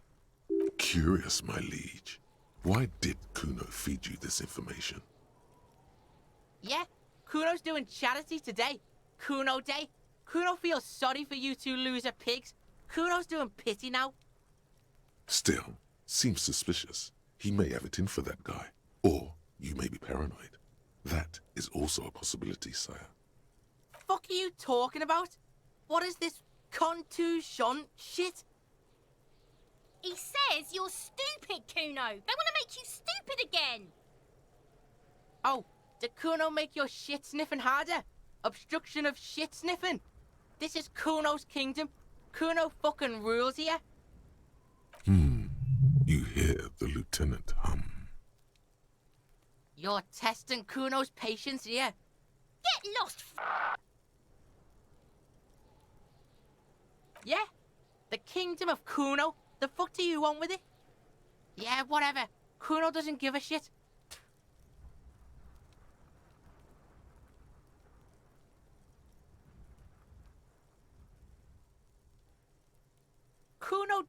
Curious, my liege. Why did Kuno feed you this information? Yeah, Kuno's doing charity today. Kuno Day. Kuno feels sorry for you two loser pigs. Kuno's doing pity now. Still, Seems suspicious. He may have it in for that guy. Or you may be paranoid. That is also a possibility, sire. Fuck are you talking about? What is this contusion shit? He says you're stupid, Kuno. They want to make you stupid again. Oh, did Kuno make your shit sniffing harder? Obstruction of shit sniffing? This is Kuno's kingdom. Kuno fucking rules here. You hear the lieutenant hum. You're testing Kuno's patience here. Get lost, Yeah? The kingdom of Kuno? The fuck do you want with it? Yeah, whatever. Kuno doesn't give a shit. Kuno...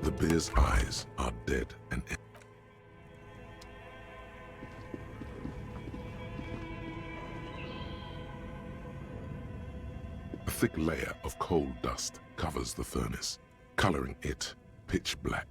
The bear's eyes are dead and empty. A thick layer of coal dust covers the furnace, coloring it pitch black.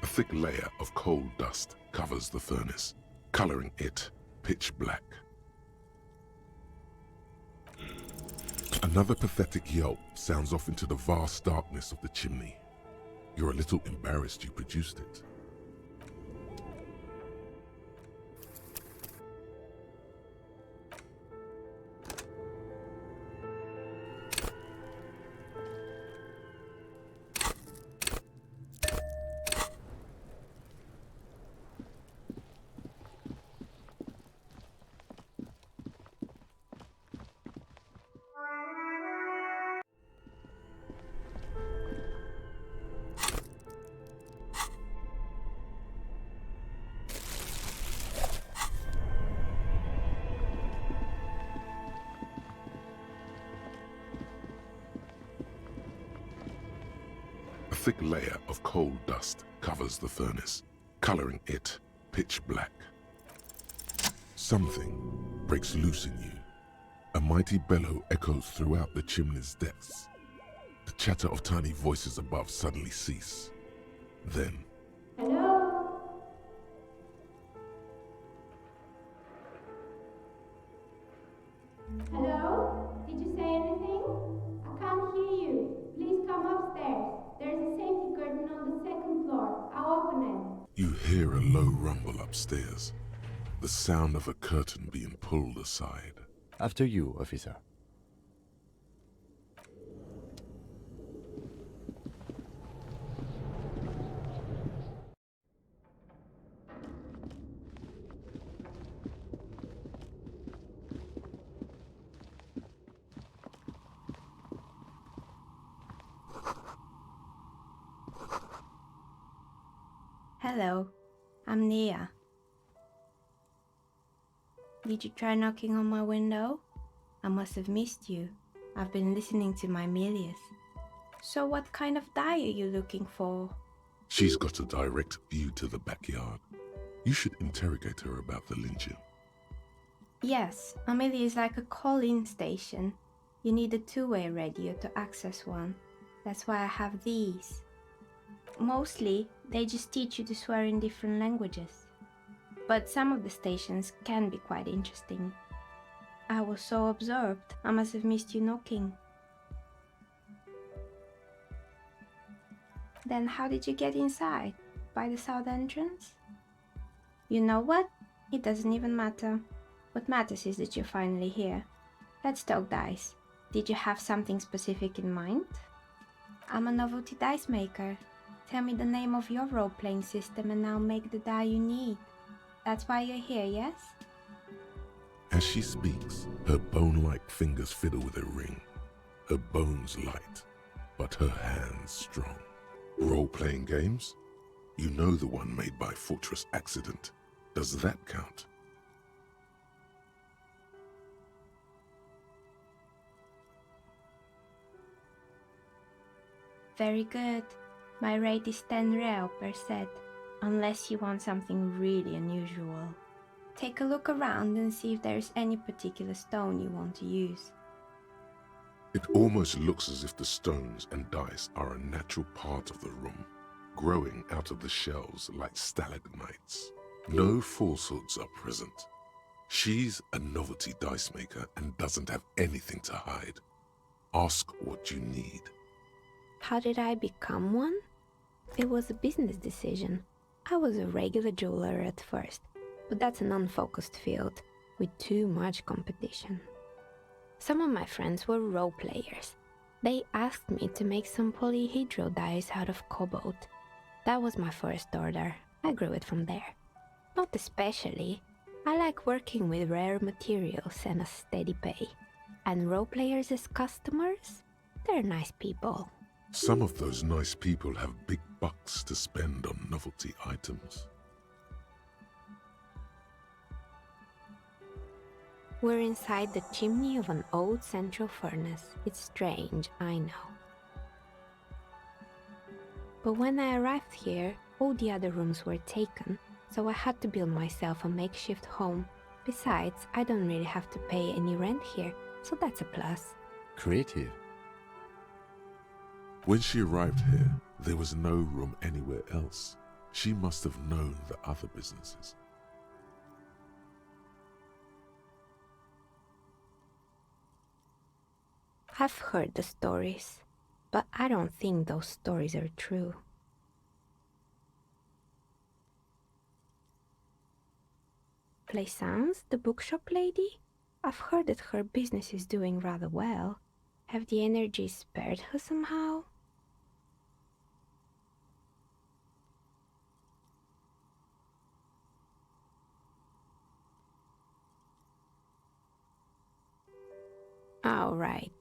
A thick layer of coal dust covers the furnace, coloring it pitch black. Another pathetic yelp sounds off into the vast darkness of the chimney. You're a little embarrassed you produced it. A thick layer of coal dust covers the furnace, coloring it pitch black. Something breaks loose in you. A mighty bellow echoes throughout the chimney's depths. The chatter of tiny voices above suddenly cease. Then, Hello? Hello? Did you say anything? I can't hear you. Please come upstairs. There's a safety curtain on the second floor. I'll open it. you hear a low rumble upstairs. The sound of a curtain being pulled aside. After you, officer. Hello, I'm Nia. Did you try knocking on my window? I must have missed you. I've been listening to my Milius. So what kind of die are you looking for? She's got a direct view to the backyard. You should interrogate her about the lynching. Yes, Amelia is like a call-in station. You need a two-way radio to access one. That's why I have these. Mostly, they just teach you to swear in different languages. But some of the stations can be quite interesting. I was so absorbed, I must have missed you knocking. Then how did you get inside? By the south entrance? You know what? It doesn't even matter. What matters is that you're finally here. Let's talk dice. Did you have something specific in mind? I'm a novelty dice maker. Tell me the name of your role-playing system and I'll make the die you need. That's why you're here, yes? As she speaks, her bone-like fingers fiddle with a ring. Her bones light, but her hands strong. Role-playing games? You know the one made by Fortress Accident. Does that count? Very good. My rate is 10 real per set, unless you want something really unusual. Take a look around and see if there's any particular stone you want to use. It almost looks as if the stones and dice are a natural part of the room, growing out of the shells like stalagmites. No falsehoods are present. She's a novelty dice maker and doesn't have anything to hide. Ask what you need. How did I become one? It was a business decision. I was a regular jeweler at first, but that's an unfocused field with too much competition. Some of my friends were role players. They asked me to make some polyhedral dice out of cobalt. That was my first order. I grew it from there. Not especially. I like working with rare materials and a steady pay. And role players as customers? They're nice people. Some of those nice people have big bucks to spend on novelty items. We're inside the chimney of an old central furnace. It's strange, I know. But when I arrived here, all the other rooms were taken, so I had to build myself a makeshift home. Besides, I don't really have to pay any rent here, so that's a plus. Creative. When she arrived here, there was no room anywhere else. She must have known the other businesses. I've heard the stories, but I don't think those stories are true. Plaisance, the bookshop lady? I've heard that her business is doing rather well. Have the energy spared her somehow? All right,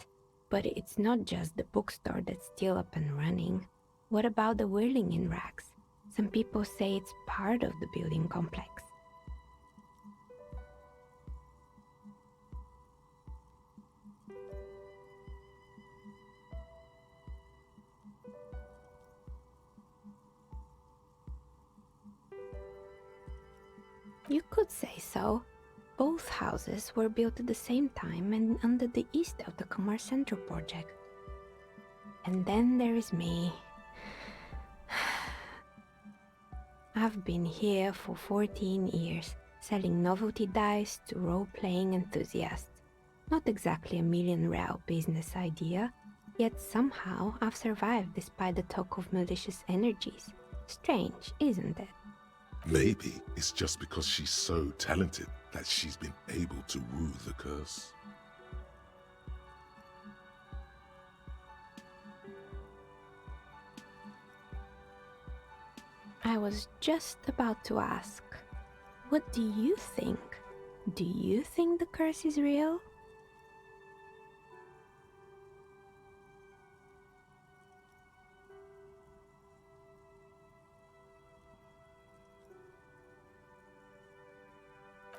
but it's not just the bookstore that's still up and running. What about the whirling in racks? Some people say it's part of the building complex. You could say so. Both houses were built at the same time and under the east of the Commerce Central project. And then there is me. I've been here for 14 years, selling novelty dice to role-playing enthusiasts. Not exactly a million real business idea, yet somehow I've survived despite the talk of malicious energies. Strange, isn't it? Maybe it's just because she's so talented that she's been able to woo the curse. I was just about to ask, what do you think? Do you think the curse is real?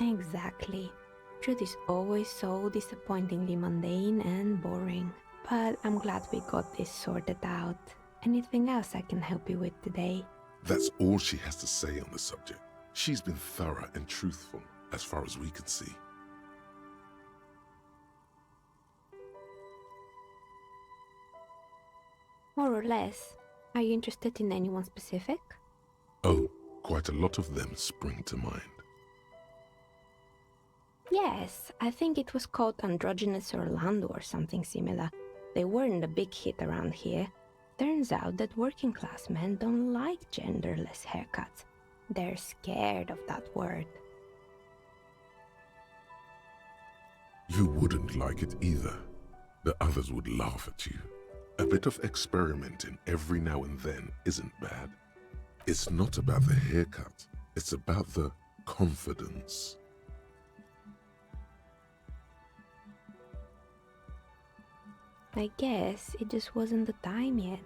Exactly. Truth is always so disappointingly mundane and boring. But I'm glad we got this sorted out. Anything else I can help you with today? That's all she has to say on the subject. She's been thorough and truthful, as far as we can see. More or less. Are you interested in anyone specific? Oh, quite a lot of them spring to mind. Yes, I think it was called Androgynous Orlando or something similar. They weren't a big hit around here. Turns out that working class men don't like genderless haircuts. They're scared of that word. You wouldn't like it either. The others would laugh at you. A bit of experimenting every now and then isn't bad. It's not about the haircut, it's about the confidence. I guess it just wasn't the time yet.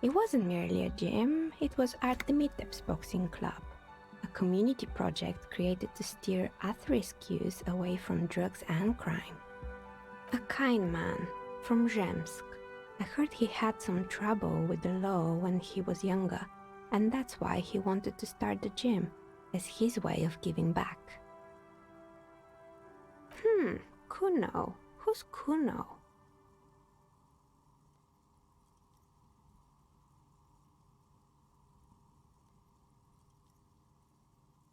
It wasn't merely a gym, it was Artemitep's boxing club, a community project created to steer at-risk youth away from drugs and crime. A kind man from Zemsk. I heard he had some trouble with the law when he was younger, and that's why he wanted to start the gym, as his way of giving back. Kuno. Who's Kuno?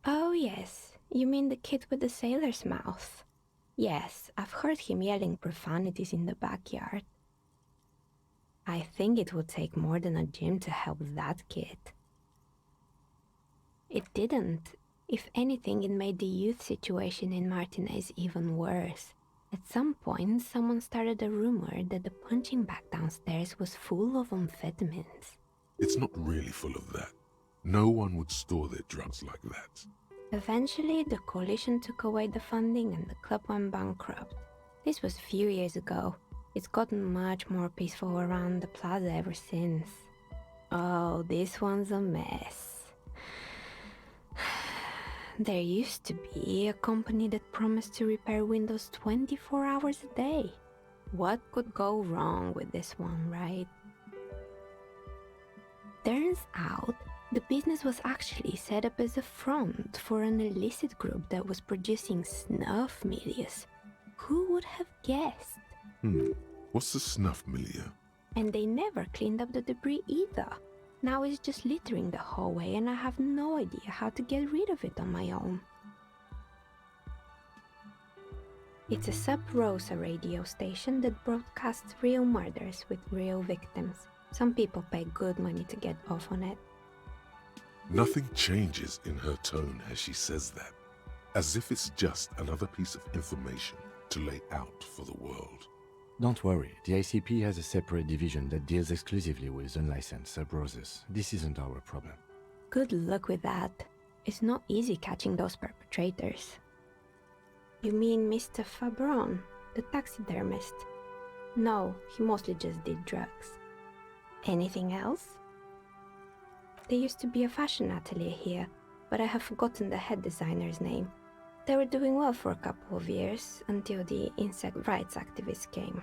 Oh yes, you mean the kid with the sailor's mouth. Yes, I've heard him yelling profanities in the backyard. I think it would take more than a gym to help that kid. It didn't. If anything, it made the youth situation in Martinez even worse. At some point, someone started a rumor that the punching bag downstairs was full of amphetamines. It's not really full of that. No one would store their drugs like that. Eventually, the coalition took away the funding and the club went bankrupt. This was a few years ago. It's gotten much more peaceful around the plaza ever since. Oh, this one's a mess. There used to be a company that promised to repair windows 24 hours a day. What could go wrong with this one, right? Turns out, the business was actually set up as a front for an illicit group that was producing snuff milieu. Who would have guessed? What's the snuff milieu? And they never cleaned up the debris either. Now it's just littering the hallway and I have no idea how to get rid of it on my own. It's a Sub Rosa radio station that broadcasts real murders with real victims. Some people pay good money to get off on it. Nothing changes in her tone as she says that, as if it's just another piece of information to lay out for the world. Don't worry, the ICP has a separate division that deals exclusively with unlicensed sub-roses. This isn't our problem. Good luck with that. It's not easy catching those perpetrators. You mean Mr. Fabron, the taxidermist? No, he mostly just did drugs. Anything else? There used to be a fashion atelier here, but I have forgotten the head designer's name. They were doing well for a couple of years, until the insect rights activists came.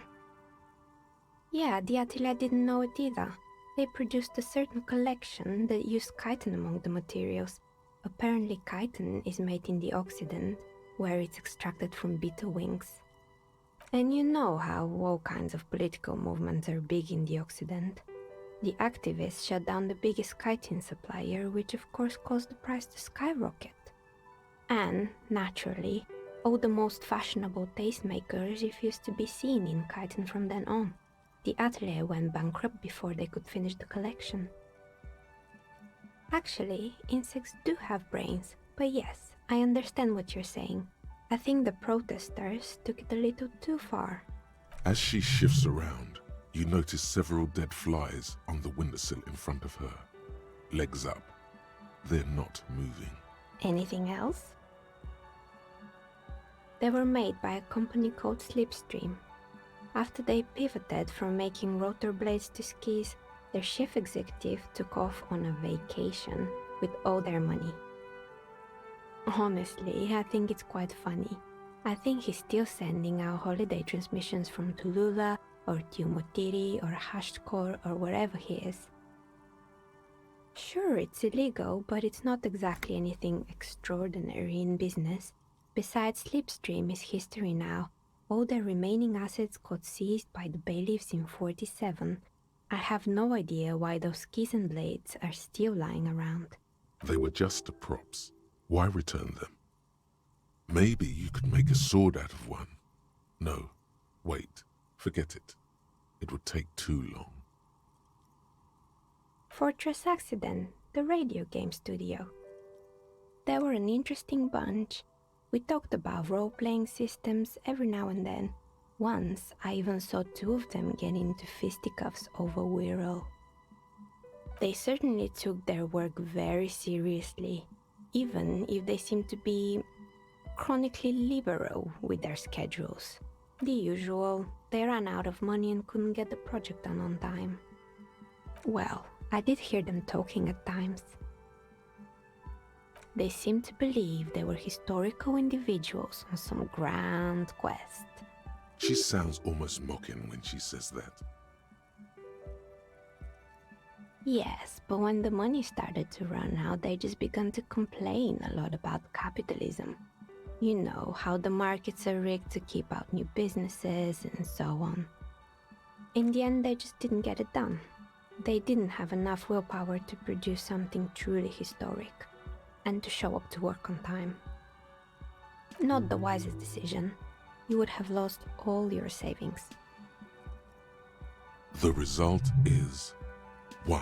Yeah, the atelier didn't know it either. They produced a certain collection that used chitin among the materials. Apparently chitin is made in the Occident, where it's extracted from beetle wings. And you know how all kinds of political movements are big in the Occident. The activists shut down the biggest chitin supplier, which of course caused the price to skyrocket. And, naturally, all the most fashionable tastemakers refused to be seen in chitin from then on. The atelier went bankrupt before they could finish the collection. Actually, insects do have brains, but yes, I understand what you're saying. I think the protesters took it a little too far. As she shifts around, you notice several dead flies on the windowsill in front of her. Legs up. They're not moving. Anything else? They were made by a company called Slipstream. After they pivoted from making rotor blades to skis, their chief executive took off on a vacation with all their money. Honestly, I think it's quite funny. I think he's still sending out holiday transmissions from Tulula or Tiumotiri or Hashtkor or wherever he is. Sure, it's illegal, but it's not exactly anything extraordinary in business. Besides, Slipstream is history now. All their remaining assets got seized by the bailiffs in 47. I have no idea why those keys and blades are still lying around. They were just the props. Why return them? Maybe you could make a sword out of one. No, wait, forget it. It would take too long. Fortress Accident, the radio game studio. They were an interesting bunch. We talked about role-playing systems every now and then. Once, I even saw two of them get into fisticuffs over Wirral. They certainly took their work very seriously, even if they seemed to be chronically liberal with their schedules. The usual, they ran out of money and couldn't get the project done on time. Well, I did hear them talking at times. They seemed to believe they were historical individuals on some grand quest. She sounds almost mocking when she says that. Yes, but when the money started to run out, they just began to complain a lot about capitalism. You know, how the markets are rigged to keep out new businesses and so on. In the end, they just didn't get it done. They didn't have enough willpower to produce something truly historic, and to show up to work on time. Not the wisest decision. You would have lost all your savings. The result is 1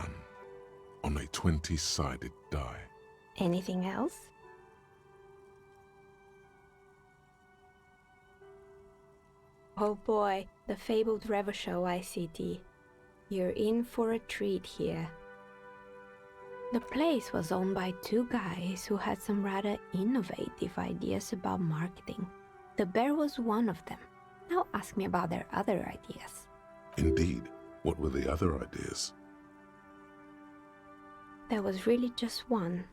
on a 20-sided die. Anything else? Oh boy, the fabled Revachol ICT. You're in for a treat here. The place was owned by two guys who had some rather innovative ideas about marketing. The bear was one of them. Now ask me about their other ideas. Indeed, what were the other ideas? There was really just one,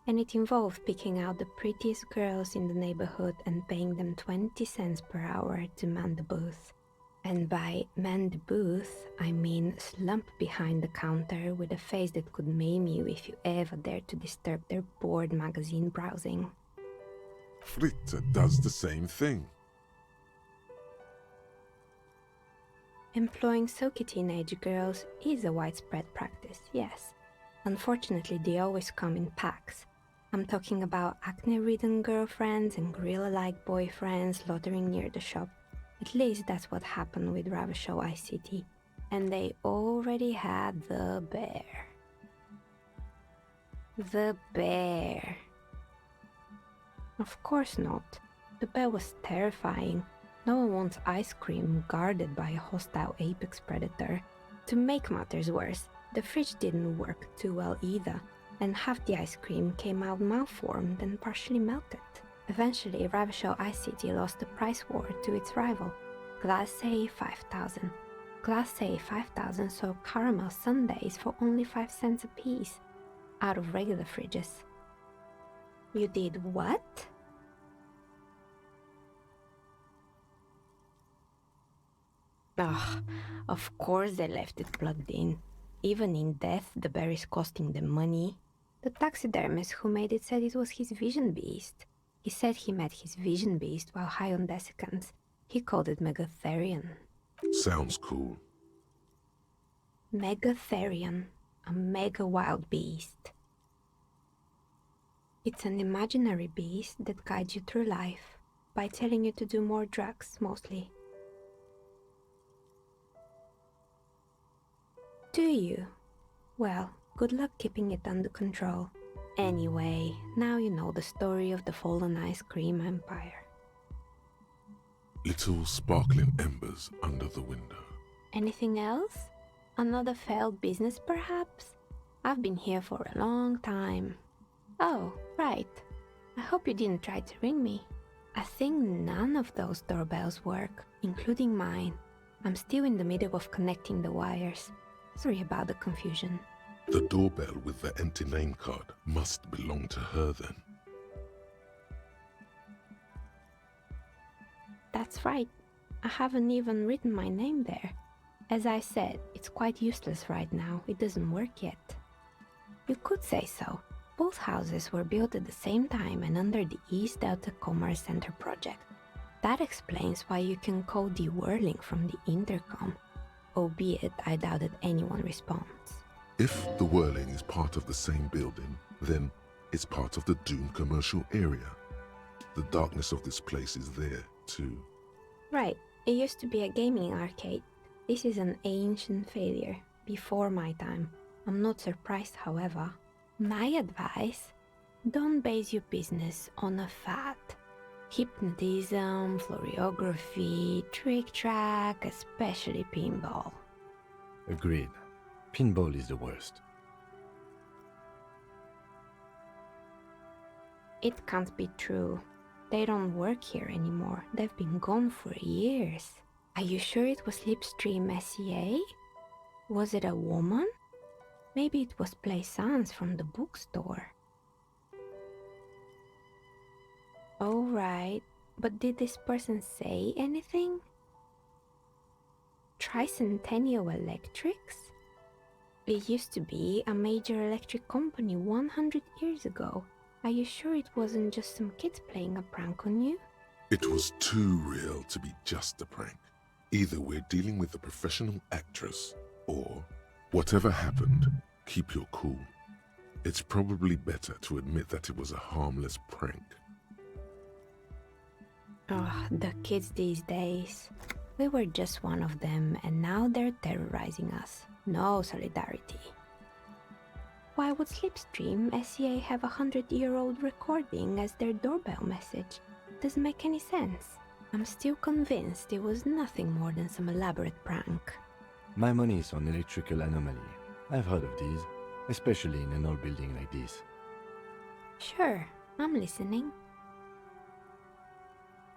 and it involved picking out the prettiest girls in the neighborhood and paying them 20 cents per hour to man the booth. And by man the booth, I mean slump behind the counter with a face that could maim you if you ever dared to disturb their bored magazine browsing. Fritte does the same thing. Employing silky teenage girls is a widespread practice, yes. Unfortunately, they always come in packs. I'm talking about acne-ridden girlfriends and gorilla-like boyfriends loitering near the shop. At least that's what happened with Revachol ICT. And they already had the bear. The bear. Of course not. The bear was terrifying. No one wants ice cream guarded by a hostile apex predator. To make matters worse, the fridge didn't work too well either, and half the ice cream came out malformed and partially melted. Eventually, Revachol ICT lost the price war to its rival, Glacé 5000. Glacé 5000 sold caramel sundaes for only 5 cents a piece, out of regular fridges. You did what? Ugh, of course they left it plugged in. Even in death, the bear is costing them money. The taxidermist who made it said it was his vision beast. He said he met his vision beast while high on desiccants. He called it Megatherion. Sounds cool. Megatherion, a mega wild beast. It's an imaginary beast that guides you through life by telling you to do more drugs, mostly. Do you? Well, good luck keeping it under control. Anyway, now you know the story of the fallen ice cream empire. Little sparkling embers under the window. Anything else? Another failed business, perhaps? I've been here for a long time. Oh, right. I hope you didn't try to ring me. I think none of those doorbells work, including mine. I'm still in the middle of connecting the wires. Sorry about the confusion. The doorbell with the empty name card must belong to her then. That's right. I haven't even written my name there. As I said, it's quite useless right now. It doesn't work yet. You could say so. Both houses were built at the same time and under the East Delta Commerce Center project. That explains why you can call the whirling from the intercom, albeit I doubt that anyone responds. If the whirling is part of the same building, then it's part of the Doom commercial area. The darkness of this place is there, too. Right, it used to be a gaming arcade. This is an ancient failure, before my time. I'm not surprised, however. My advice, don't base your business on a fad. Hypnotism, floriography, trick-track, especially pinball. Agreed. Pinball is the worst. It can't be true. They don't work here anymore. They've been gone for years. Are you sure it was Slipstream SEA? Was it a woman? Maybe it was Plaisance from the bookstore. Oh, right. But did this person say anything? Tricentennial Electrics? It used to be a major electric company 100 years ago. Are you sure it wasn't just some kids playing a prank on you? It was too real to be just a prank. Either we're dealing with a professional actress, or whatever happened, keep your cool. It's probably better to admit that it was a harmless prank. Oh, the kids these days. We were just one of them, and now they're terrorizing us. No solidarity. Why would Slipstream SEA have a 100-year-old recording as their doorbell message? Doesn't make any sense. I'm still convinced it was nothing more than some elaborate prank. My money is on electrical anomaly. I've heard of these, especially in an old building like this. Sure, I'm listening.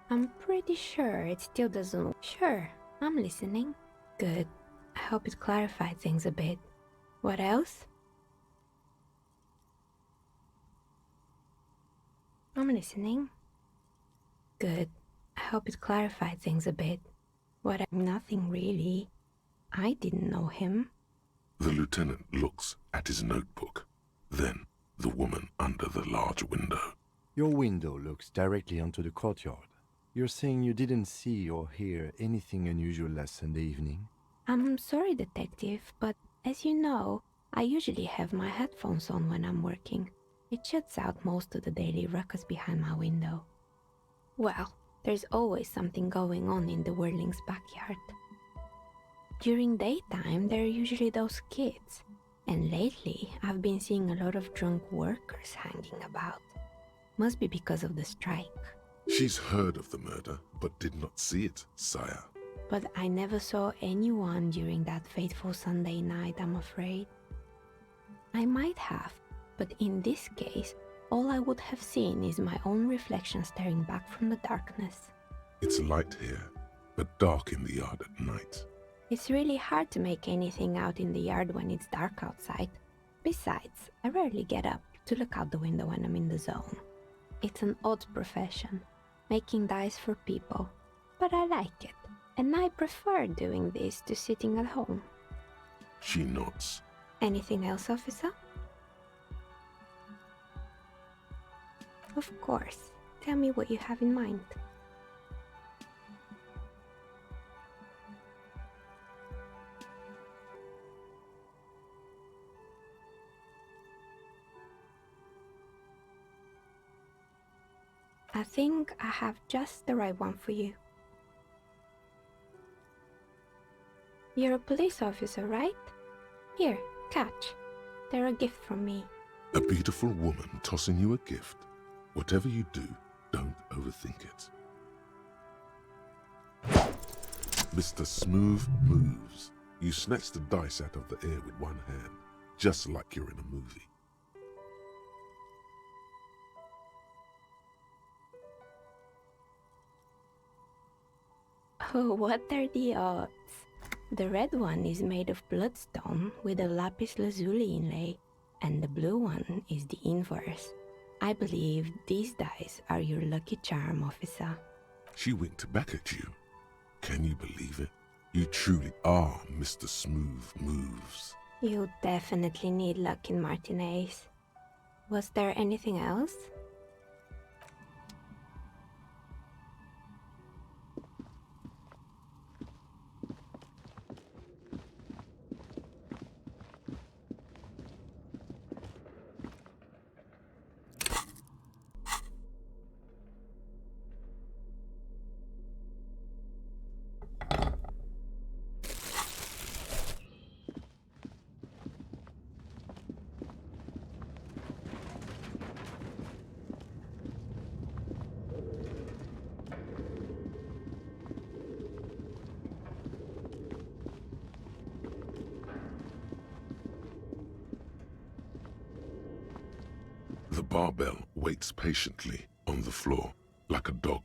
I'm pretty sure it still doesn't... Sure, I'm listening. Good. I hope it clarified things a bit. What else? I'm listening. Good. I hope it clarified things a bit. What? Nothing really. I didn't know him. The lieutenant looks at his notebook, then the woman under the large window. Your window looks directly onto the courtyard. You're saying you didn't see or hear anything unusual last Sunday evening? I'm sorry, detective, but as you know, I usually have my headphones on when I'm working. It shuts out most of the daily ruckus behind my window. Well, there's always something going on in the Whirling's backyard. During daytime, there are usually those kids, and lately I've been seeing a lot of drunk workers hanging about. Must be because of the strike. She's heard of the murder, but did not see it, sire. But I never saw anyone during that fateful Sunday night, I'm afraid. I might have, but in this case, all I would have seen is my own reflection staring back from the darkness. It's light here, but dark in the yard at night. It's really hard to make anything out in the yard when it's dark outside. Besides, I rarely get up to look out the window when I'm in the zone. It's an odd profession, making dice for people, but I like it, and I prefer doing this to sitting at home. She nods. Anything else, officer? Of course. Tell me what you have in mind. I think I have just the right one for you. You're a police officer, right? Here, catch. They're a gift from me. A beautiful woman tossing you a gift. Whatever you do, don't overthink it. Mr. Smooth moves. You snatch the dice out of the air with one hand, just like you're in a movie. Oh, what are the odds? The red one is made of bloodstone with a lapis lazuli inlay, and the blue one is the inverse. I believe these dice are your lucky charm, officer. She winked back at you. Can you believe it? You truly are Mr. Smooth Moves. You definitely need luck in Martinez. Was there anything else? The barbell waits patiently on the floor, like a dog.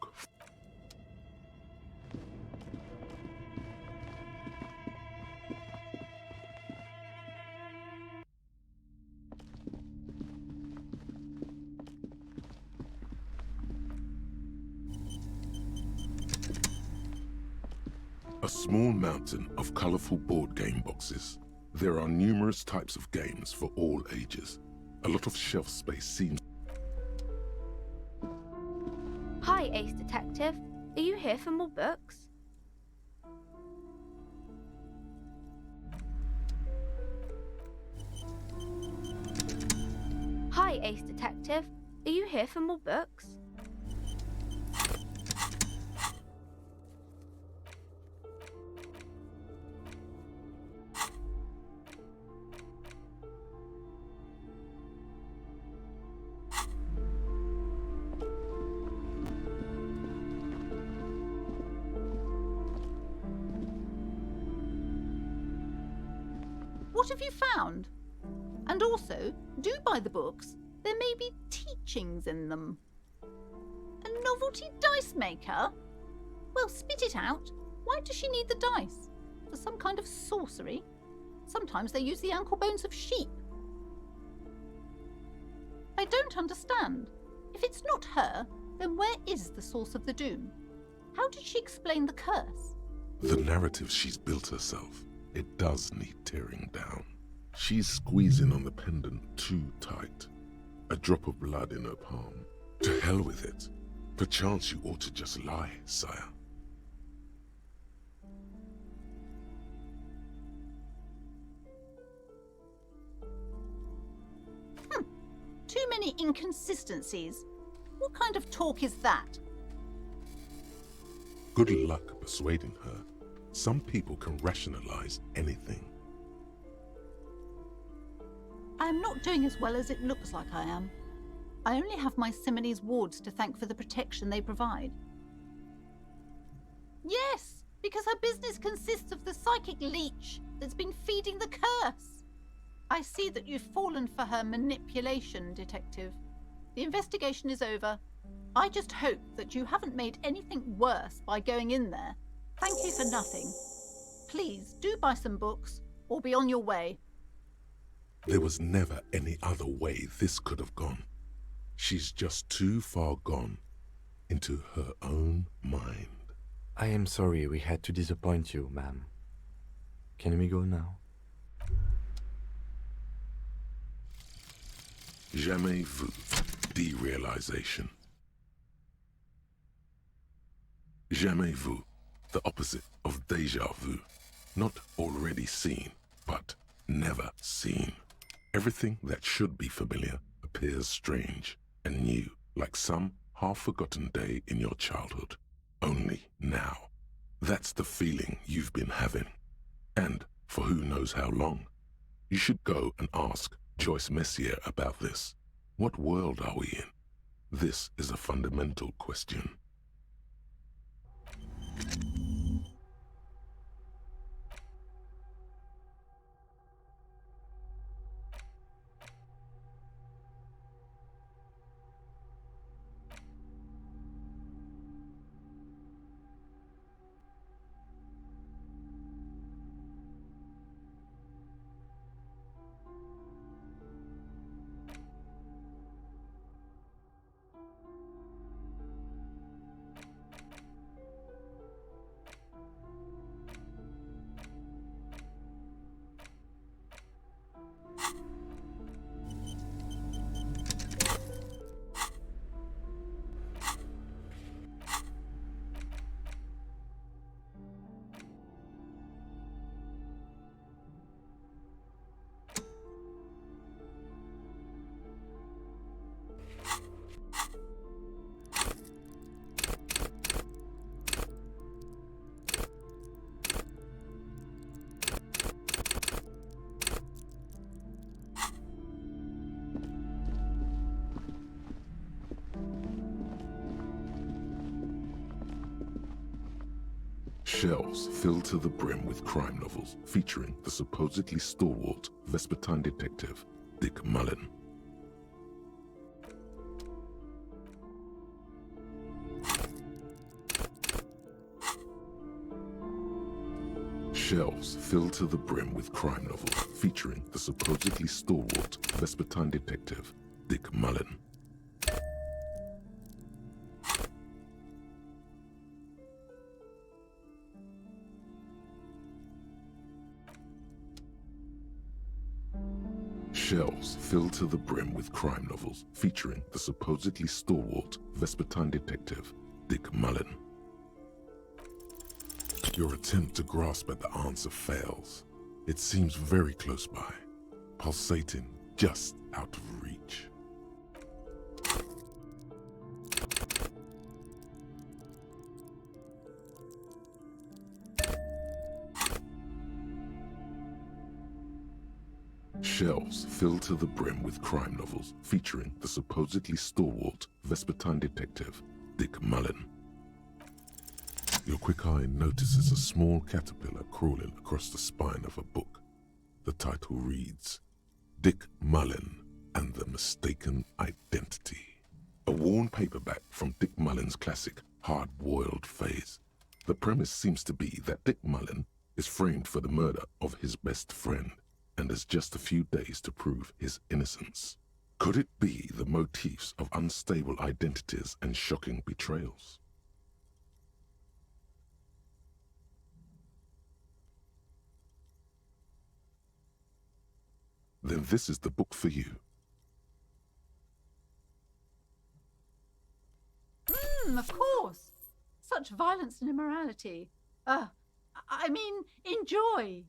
A small mountain of colorful board game boxes. There are numerous types of games for all ages. A lot of shelf space seems... Hi, Ace Detective. Are you here for more books? Hi, Ace Detective. Are you here for more books? What have you found? And also, do buy the books. There may be teachings in them. A novelty dice maker? Well, spit it out. Why does she need the dice? For some kind of sorcery? Sometimes they use the ankle bones of sheep. I don't understand. If it's not her, then where is the source of the doom? How did she explain the curse? The narrative she's built herself. It does need tearing down. She's squeezing on the pendant too tight. A drop of blood in her palm. To hell with it. Perchance you ought to just lie, sire. Too many inconsistencies. What kind of talk is that? Good luck persuading her. Some people can rationalize anything. I am not doing as well as it looks like I am. I only have my Simonese wards to thank for the protection they provide. Yes, because her business consists of the psychic leech that's been feeding the curse. I see that you've fallen for her manipulation, Detective. The investigation is over. I just hope that you haven't made anything worse by going in there. Thank you for nothing. Please do buy some books or be on your way. There was never any other way this could have gone. She's just too far gone into her own mind. I am sorry we had to disappoint you, ma'am. Can we go now? Jamais vu. Derealization. Jamais vu. The opposite of déjà vu. Not already seen, but never seen. Everything that should be familiar appears strange and new, like some half-forgotten day in your childhood. Only now. That's the feeling you've been having. And for who knows how long. You should go and ask Joyce Messier about this. What world are we in? This is a fundamental question. Shelves filled to the brim with crime novels featuring the supposedly stalwart Vespertine detective, Dick Mullen. Shelves filled to the brim with crime novels featuring the supposedly stalwart Vespertine detective, Dick Mullen. Shelves filled to the brim with crime novels featuring the supposedly stalwart Vespertine detective, Dick Mullen. Your attempt to grasp at the answer fails. It seems very close by, pulsating just out of reach. Shelves filled to the brim with crime novels featuring the supposedly stalwart Vespertine detective, Dick Mullen. Your quick eye notices a small caterpillar crawling across the spine of a book. The title reads, Dick Mullen and the Mistaken Identity. A worn paperback from Dick Mullen's classic hard-boiled phase. The premise seems to be that Dick Mullen is framed for the murder of his best friend and has just a few days to prove his innocence. Could it be the motifs of unstable identities and shocking betrayals? Then this is the book for you. Of course. Such violence and immorality. I mean, enjoy.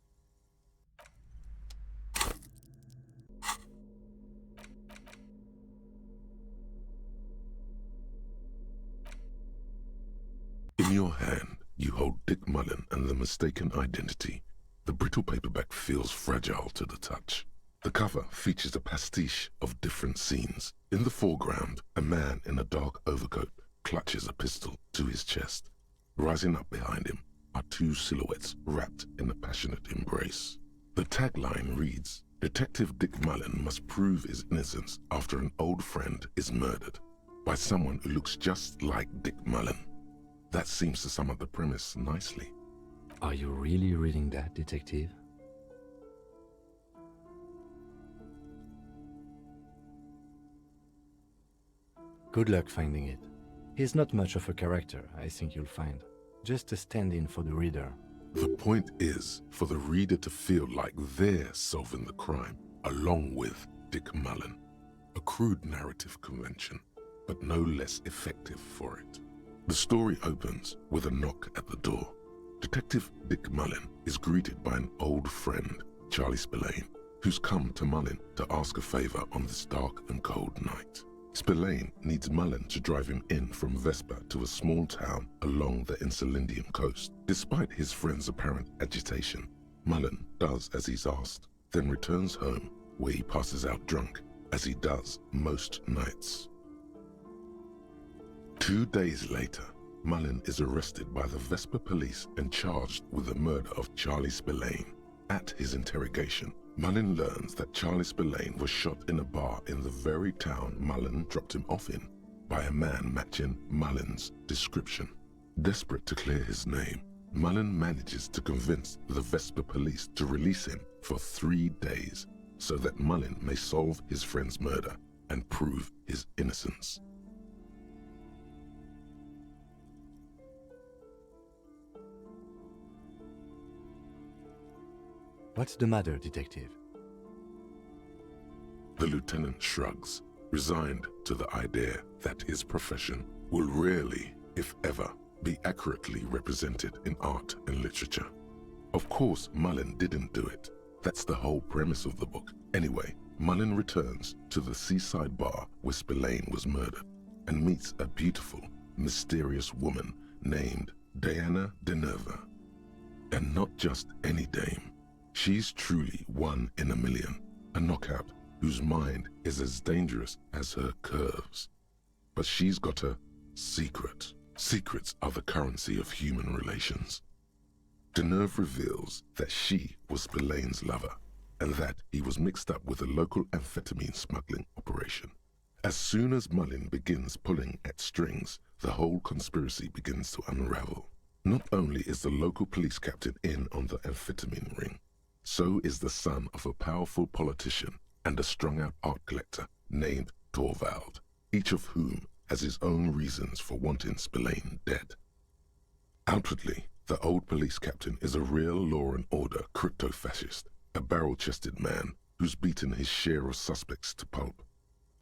In your hand, you hold Dick Mullen and the Mistaken Identity. The brittle paperback feels fragile to the touch. The cover features a pastiche of different scenes. In the foreground, a man in a dark overcoat clutches a pistol to his chest. Rising up behind him are two silhouettes wrapped in a passionate embrace. The tagline reads, Detective Dick Mullen must prove his innocence after an old friend is murdered by someone who looks just like Dick Mullen. That seems to sum up the premise nicely. Are you really reading that, detective? Good luck finding it. He's not much of a character, I think you'll find. Just a stand-in for the reader. The point is for the reader to feel like they're solving the crime, along with Dick Mullen. A crude narrative convention, but no less effective for it. The story opens with a knock at the door. Detective Dick Mullen is greeted by an old friend, Charlie Spillane, who's come to Mullen to ask a favor on this dark and cold night. Spillane needs Mullen to drive him in from Vesper to a small town along the Elysium coast. Despite his friend's apparent agitation, Mullen does as he's asked, then returns home where he passes out drunk, as he does most nights. 2 days later, Mullen is arrested by the Vesper police and charged with the murder of Charlie Spillane. At his interrogation, Mullen learns that Charlie Spillane was shot in a bar in the very town Mullen dropped him off in by a man matching Mullen's description. Desperate to clear his name, Mullen manages to convince the Vesper police to release him for 3 days so that Mullen may solve his friend's murder and prove his innocence. What's the matter, detective? The lieutenant shrugs, resigned to the idea that his profession will rarely, if ever, be accurately represented in art and literature. Of course, Mullen didn't do it. That's the whole premise of the book. Anyway, Mullen returns to the seaside bar where Spillane was murdered and meets a beautiful, mysterious woman named Diana Deneva. And not just any dame. She's truly one in a million, a knockout whose mind is as dangerous as her curves. But she's got a secret. Secrets are the currency of human relations. Deneuve reveals that she was Spillane's lover, and that he was mixed up with a local amphetamine smuggling operation. As soon as Mullin begins pulling at strings, the whole conspiracy begins to unravel. Not only is the local police captain in on the amphetamine ring, so is the son of a powerful politician and a strung-out art collector named Torvald, each of whom has his own reasons for wanting Spillane dead. Outwardly, the old police captain is a real law and order crypto-fascist, a barrel-chested man who's beaten his share of suspects to pulp.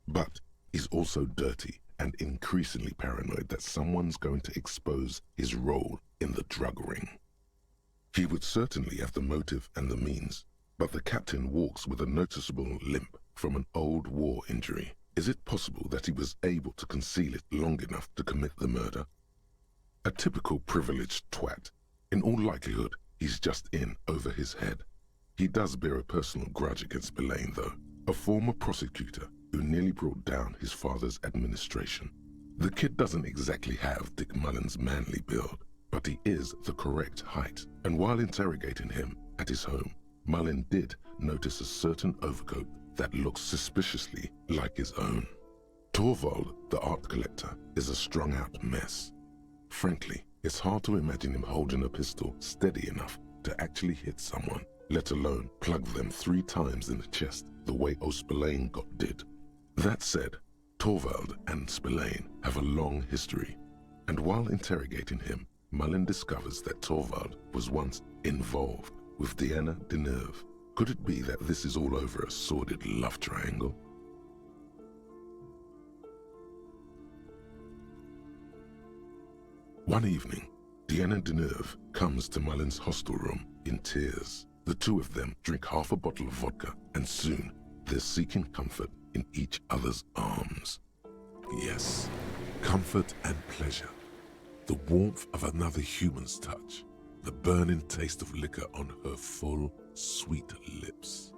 But he's also dirty and increasingly paranoid that someone's going to expose his role in the drug ring. He would certainly have the motive and the means, but the captain walks with a noticeable limp from an old war injury. Is it possible that he was able to conceal it long enough to commit the murder? A typical privileged twat. In all likelihood, he's just in over his head. He does bear a personal grudge against Spillane, though, a former prosecutor who nearly brought down his father's administration. The kid doesn't exactly have Dick Mullin's manly build, but he is the correct height, and while interrogating him at his home, Mullin did notice a certain overcoat that looks suspiciously like his own. Torvald, the art collector, is a strung-out mess. Frankly, it's hard to imagine him holding a pistol steady enough to actually hit someone, let alone plug them 3 times in the chest the way Spillane got did. That said, Torvald and Spillane have a long history, and while interrogating him, Mullin discovers that Torvald was once involved with Deanna Deneuve. Could it be that this is all over a sordid love triangle? One evening, Deanna Deneuve comes to Mullin's hostel room in tears. The two of them drink half a bottle of vodka, and soon they're seeking comfort in each other's arms. Yes, comfort and pleasure. The warmth of another human's touch. The burning taste of liquor on her full, sweet lips.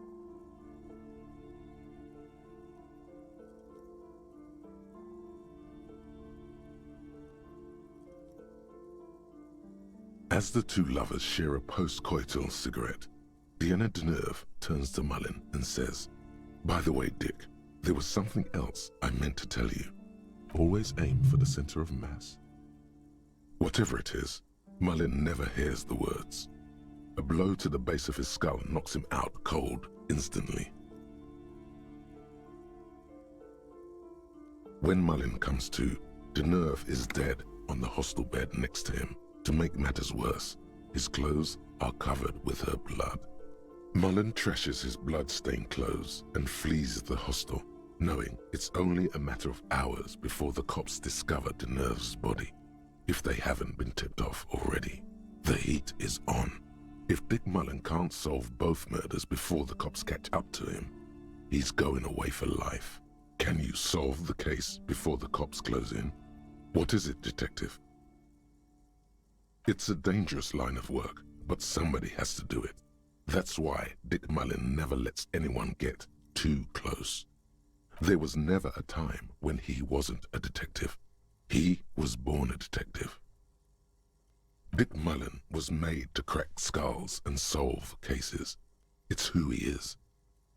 As the two lovers share a post-coital cigarette, Deanna Deneuve turns to Mullin and says, "By the way, Dick, there was something else I meant to tell you. Always aim for the center of mass." Whatever it is, Mullin never hears the words. A blow to the base of his skull knocks him out cold instantly. When Mullin comes to, Deneuve is dead on the hostel bed next to him. To make matters worse, his clothes are covered with her blood. Mullin trashes his blood-stained clothes and flees the hostel, knowing it's only a matter of hours before the cops discover Deneuve's body, if they haven't been tipped off already. The heat is on. If Dick Mullin can't solve both murders before the cops catch up to him, he's going away for life. Can you solve the case before the cops close in? What is it, detective? It's a dangerous line of work, but somebody has to do it. That's why Dick Mullin never lets anyone get too close. There was never a time when he wasn't a detective. He was born a detective. Dick Mullin was made to crack skulls and solve cases. It's who he is.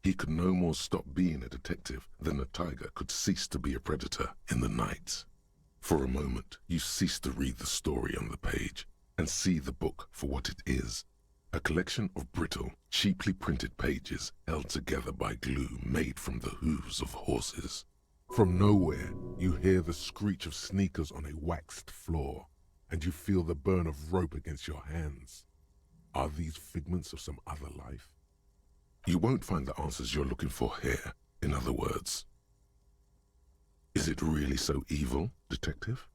He could no more stop being a detective than a tiger could cease to be a predator in the night. For a moment, you cease to read the story on the page and see the book for what it is, a collection of brittle, cheaply printed pages held together by glue made from the hooves of horses. From nowhere, you hear the screech of sneakers on a waxed floor, and you feel the burn of rope against your hands. Are these figments of some other life? You won't find the answers you're looking for here, in other words. Is it really so evil, detective?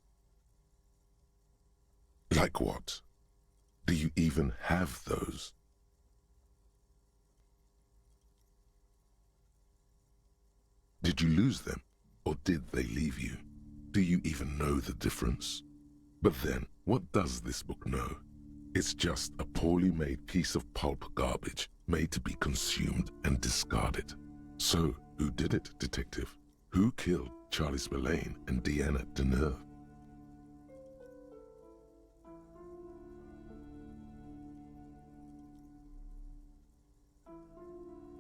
Like what? Do you even have those? Did you lose them, or did they leave you? Do you even know the difference? But then, what does this book know? It's just a poorly made piece of pulp garbage made to be consumed and discarded. So, who did it, detective? Who killed Charlie Spillane and Deanna Deneuve?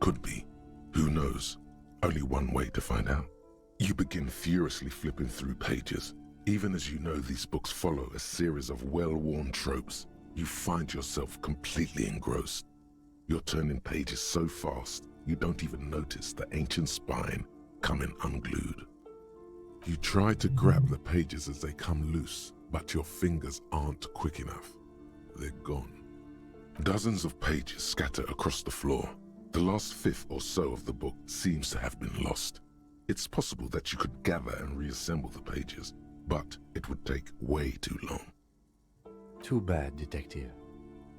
Could be. Who knows? Only one way to find out. You begin furiously flipping through pages. Even as you know these books follow a series of well-worn tropes, you find yourself completely engrossed. You're turning pages so fast, you don't even notice the ancient spine coming unglued. You try to grab the pages as they come loose, but your fingers aren't quick enough. They're gone. Dozens of pages scatter across the floor. The last fifth or so of the book seems to have been lost. It's possible that you could gather and reassemble the pages, but it would take way too long. Too bad, Detective.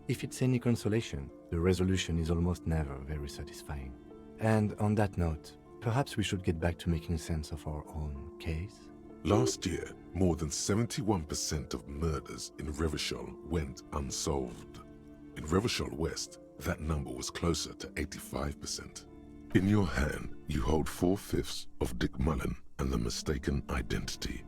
If it's any consolation, the resolution is almost never very satisfying. And on that note, perhaps we should get back to making sense of our own case? Last year, more than 71% of murders in Revachol went unsolved. In Revachol West, that number was closer to 85%. In your hand, you hold 4/5 of Dick Mullen and the mistaken identity.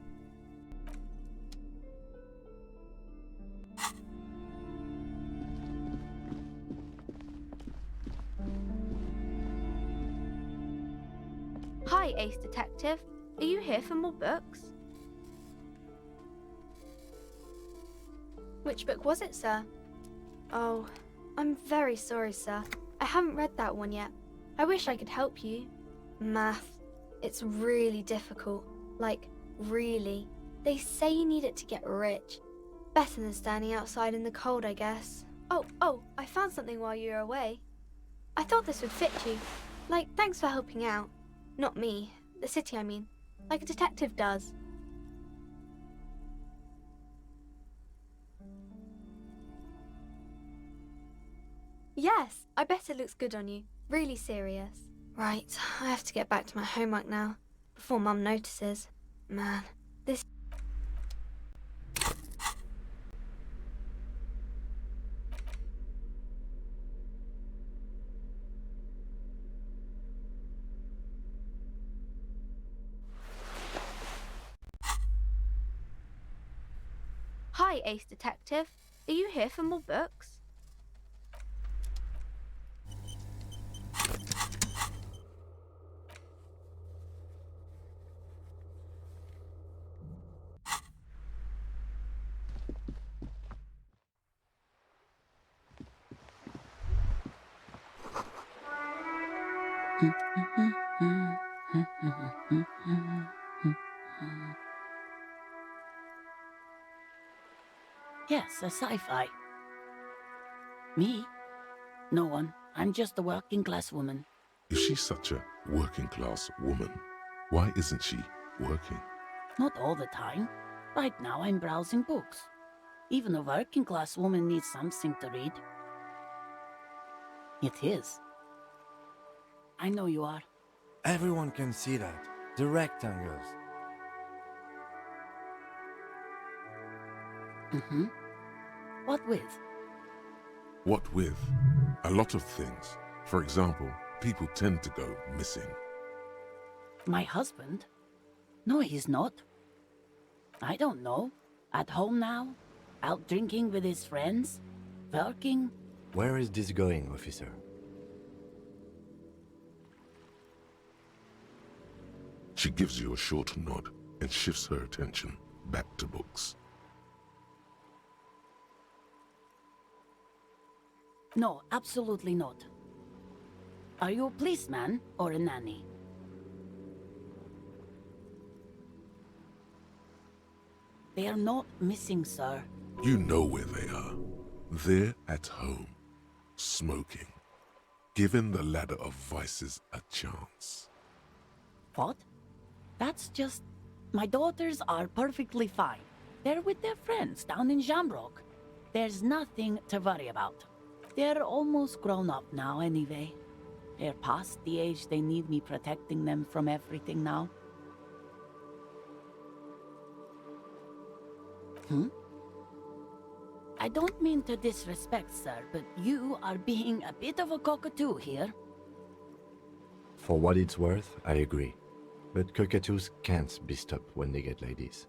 Hi, Ace Detective. Are you here for more books? Which book was it, sir? Oh, I'm very sorry, sir. I haven't read that one yet. I wish I could help you. Math. It's really difficult. Like, really. They say you need it to get rich. Better than standing outside in the cold, I guess. Oh, I found something while you were away. I thought this would fit you. Like, thanks for helping out. Not me. The city, I mean. Like a detective does. Yes, I bet it looks good on you. Really serious. Right, I have to get back to my homework now. Before Mum notices. Man, this... Hi, Ace Detective. Are you here for more books? Yes, a sci-fi. Me? No one. I'm just a working-class woman. If she's such a working-class woman, why isn't she working? Not all the time. Right now I'm browsing books. Even a working-class woman needs something to read. It is. I know you are. Everyone can see that. The rectangles. Mm-hmm. What with? What with? A lot of things. For example, people tend to go missing. My husband? No, he's not. I don't know. At home now? Out drinking with his friends? Working? Where is this going, officer? She gives you a short nod and shifts her attention back to books. No, absolutely not. Are you a policeman or a nanny? They are not missing, sir. You know where they are. They're at home, smoking, giving the ladder of vices a chance. What? That's just... My daughters are perfectly fine. They're with their friends down in Shamrock. There's nothing to worry about. They're almost grown up now anyway. They're past the age they need me protecting them from everything now. I don't mean to disrespect, sir, but you are being a bit of a cockatoo here. For what it's worth, I agree. But cockatoos can't be stopped when they get like this.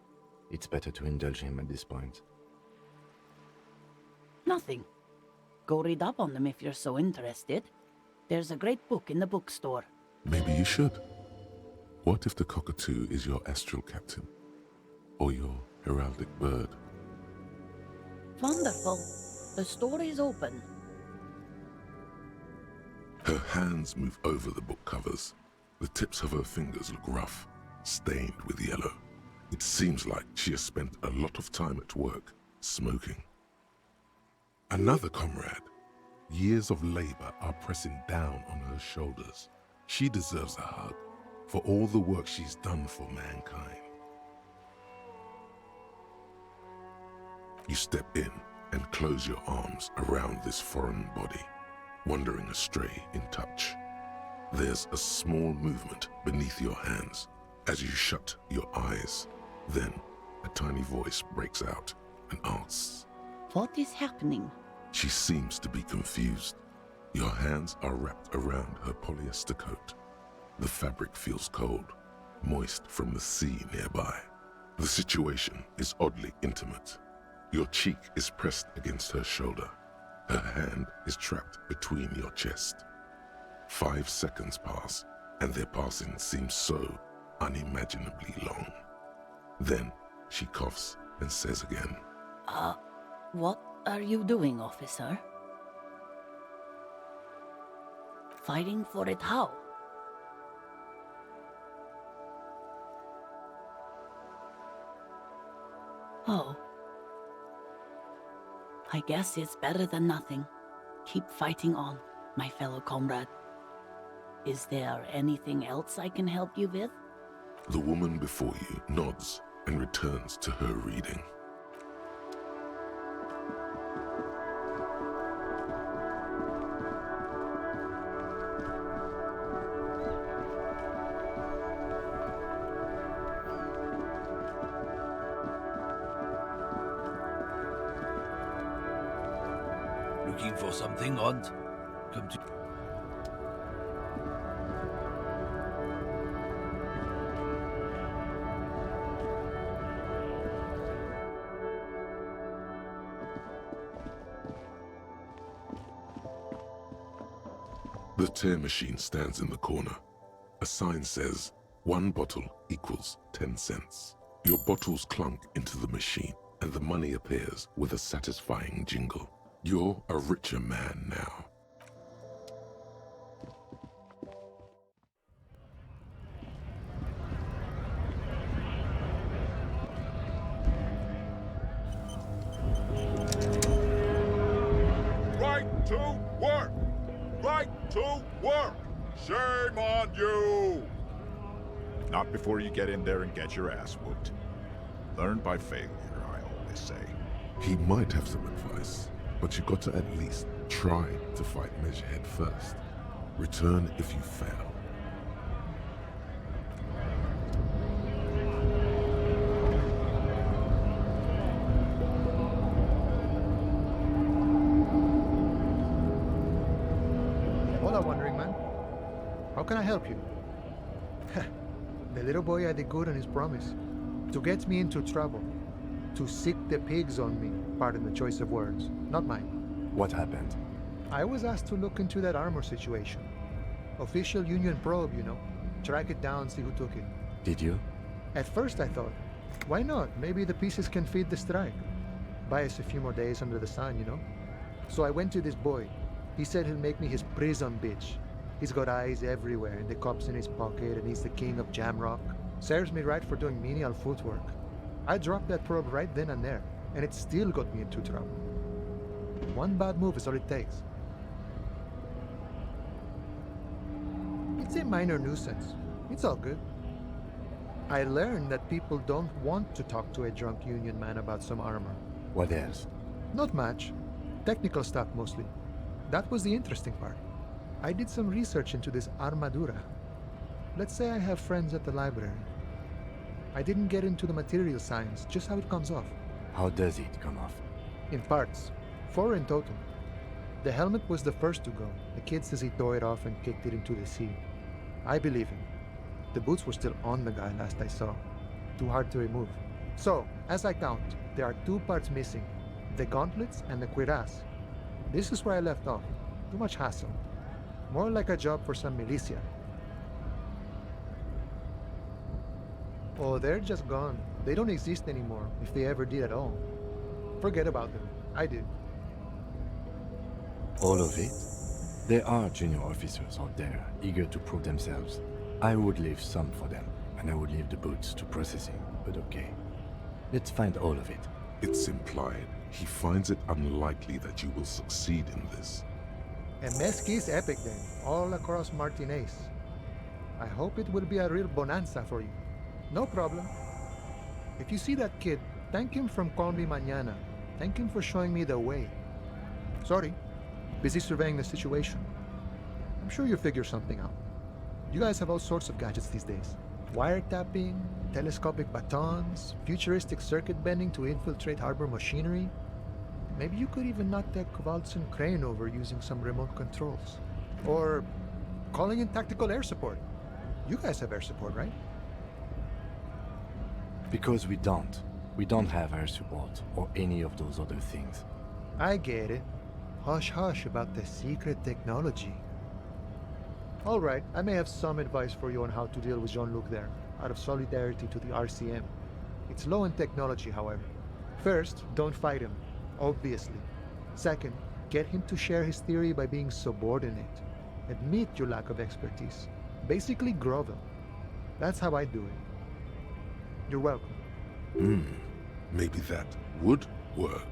It's better to indulge him at this point. Nothing. Go read up on them if you're so interested. There's a great book in the bookstore. Maybe you should. What if the cockatoo is your astral captain? Or your heraldic bird? Wonderful. The store is open. Her hands move over the book covers. The tips of her fingers look rough, stained with yellow. It seems like she has spent a lot of time at work, smoking. Another comrade. Years of labor are pressing down on her shoulders. She deserves a hug for all the work she's done for mankind. You step in and close your arms around this foreign body, wandering astray in touch. There's a small movement beneath your hands as you shut your eyes. Then a tiny voice breaks out and asks, What is happening? She seems to be confused. Your hands are wrapped around her polyester coat. The fabric feels cold, moist from the sea nearby. The situation is oddly intimate. Your cheek is pressed against her shoulder. Her hand is trapped between your chest. 5 seconds pass, and their passing seems so unimaginably long. Then she coughs and says again, What are you doing, officer? Fighting for it how? Oh. I guess it's better than nothing. Keep fighting on, my fellow comrade. Is there anything else I can help you with? The woman before you nods and returns to her reading. Looking for something odd? Come to... The tear machine stands in the corner. A sign says, 1 bottle equals 10 cents. Your bottles clunk into the machine, and the money appears with a satisfying jingle. You're a richer man now. Right to work! Right to work! Shame on you! Not before you get in there and get your ass whooped. Learn by failure, I always say. He might have some advice, but you got to at least try to fight Measurehead first. Return if you fail. Hola, Wandering Man. How can I help you? The little boy had it good on his promise. To get me into trouble. To sick the pigs on me. Pardon the choice of words. Not mine. What happened? I was asked to look into that armor situation. Official Union probe, you know. Track it down, see who took it. Did you? At first I thought, why not? Maybe the pieces can feed the strike. Buy us a few more days under the sun, you know? So I went to this boy. He said he'll make me his prison bitch. He's got eyes everywhere, and the cops in his pocket, and he's the king of Jamrock. Serves me right for doing menial footwork. I dropped that probe right then and there, and it still got me into trouble. One bad move is all it takes. It's a minor nuisance. It's all good. I learned that people don't want to talk to a drunk Union man about some armor. What else? Not much. Technical stuff mostly. That was the interesting part. I did some research into this armadura. Let's say I have friends at the library. I didn't get into the material science, just how it comes off. How does it come off? In parts. 4 in total. The helmet was the first to go. The kid says he tore it off and kicked it into the sea. I believe him. The boots were still on the guy last I saw. Too hard to remove. So, as I count, there are 2 parts missing. The gauntlets and the cuirass. This is where I left off. Too much hassle. More like a job for some militia. Oh, they're just gone. They don't exist anymore, if they ever did at all. Forget about them. I did. All of it? There are junior officers out there, eager to prove themselves. I would leave some for them, and I would leave the boots to processing, but okay. Let's find all of it. It's implied he finds it unlikely that you will succeed in this. And Mesque is epic then, all across Martinez. I hope it will be a real bonanza for you. No problem. If you see that kid, thank him from Call Me Mañana. Thank him for showing me the way. Sorry, busy surveying the situation. I'm sure you'll figure something out. You guys have all sorts of gadgets these days. Wiretapping, telescopic batons, futuristic circuit bending to infiltrate harbor machinery. Maybe you could even knock that Kowalczyk crane over using some remote controls. Or calling in tactical air support. You guys have air support, right? Because we don't. We don't have air support or any of those other things. I get it. Hush hush about the secret technology. All right, I may have some advice for you on how to deal with Jean-Luc there, out of solidarity to the RCM. It's low in technology, however. First, don't fight him, obviously. Second, get him to share his theory by being subordinate. Admit your lack of expertise. Basically grovel. That's how I do it. You're welcome. Maybe that would work.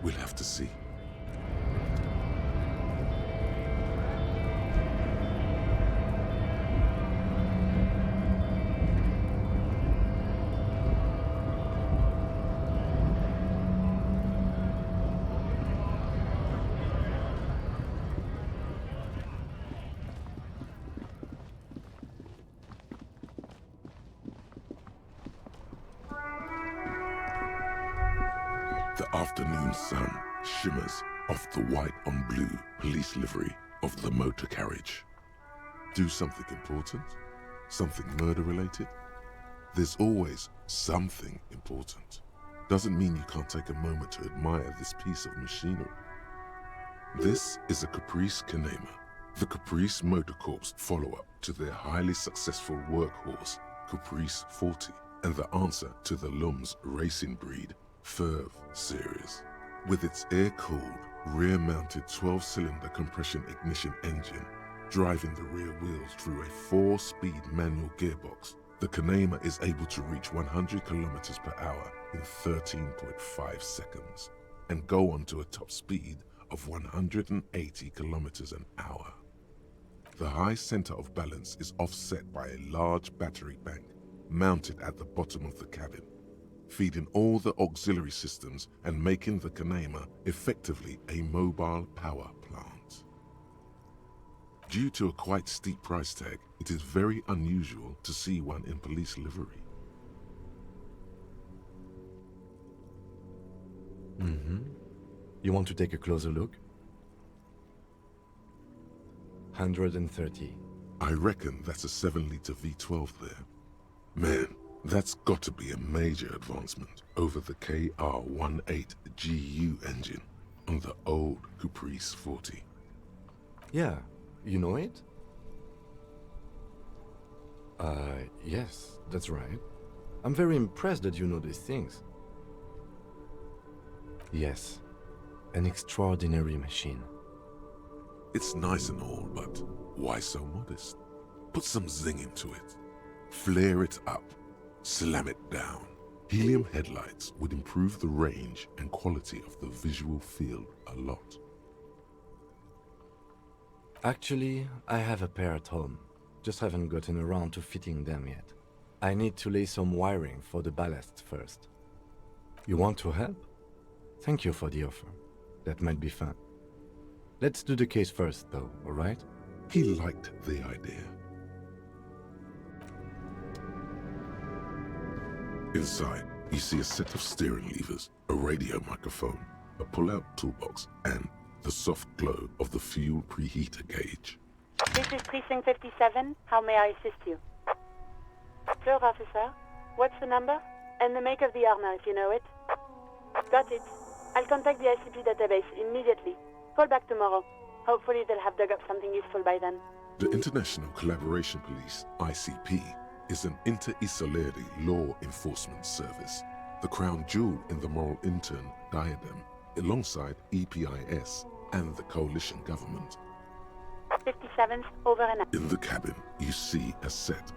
We'll have to see. The afternoon sun shimmers off the white on blue police livery of the motor carriage. Do something important? Something murder-related? There's always something important. Doesn't mean you can't take a moment to admire this piece of machinery. This is a Caprice Canema, the Caprice Motor Corps follow-up to their highly successful workhorse, Caprice 40, and the answer to the Lum's racing breed, Ferv series. With its air-cooled, rear-mounted 12-cylinder compression ignition engine driving the rear wheels through a 4-speed manual gearbox, the Canema is able to reach 100 kilometers per hour in 13.5 seconds and go on to a top speed of 180 kilometers an hour. The high center of balance is offset by a large battery bank mounted at the bottom of the cabin, feeding all the auxiliary systems and making the Canema effectively a mobile power plant. Due to a quite steep price tag, it is very unusual to see one in police livery. You want to take a closer look? 130. I reckon that's a 7-liter V12 there. Man, that's got to be a major advancement over the KR-18GU engine on the old Caprice 40. Yeah, you know it? Yes, that's right. I'm very impressed that you know these things. Yes, an extraordinary machine. It's nice and all, but why so modest? Put some zing into it. Flare it up. Slam it down. Helium headlights would improve the range and quality of the visual field a lot. Actually, I have a pair at home. Just haven't gotten around to fitting them yet. I need to lay some wiring for the ballast first. You want to help? Thank you for the offer. That might be fun. Let's do the case first, though, alright? He liked the idea. Inside, you see a set of steering levers, a radio microphone, a pull-out toolbox, and the soft glow of the fuel preheater gauge. This is Precinct 57. How may I assist you? Third officer, what's the number? And the make of the armor, if you know it. Got it. I'll contact the ICP database immediately. Call back tomorrow. Hopefully they'll have dug up something useful by then. The International Collaboration Police, ICP, is an inter-Isolari law enforcement service, the crown jewel in the moral intern diadem, alongside EPIS and the coalition government. 57th, over and out. In the cabin, you see a set.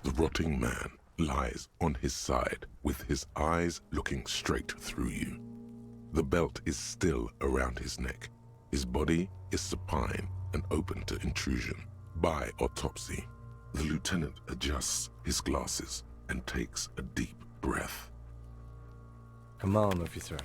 The rotting man lies on his side with his eyes looking straight through you. The belt is still around his neck. His body is supine and open to intrusion. By autopsy, the lieutenant adjusts his glasses and takes a deep breath. Come on, officer.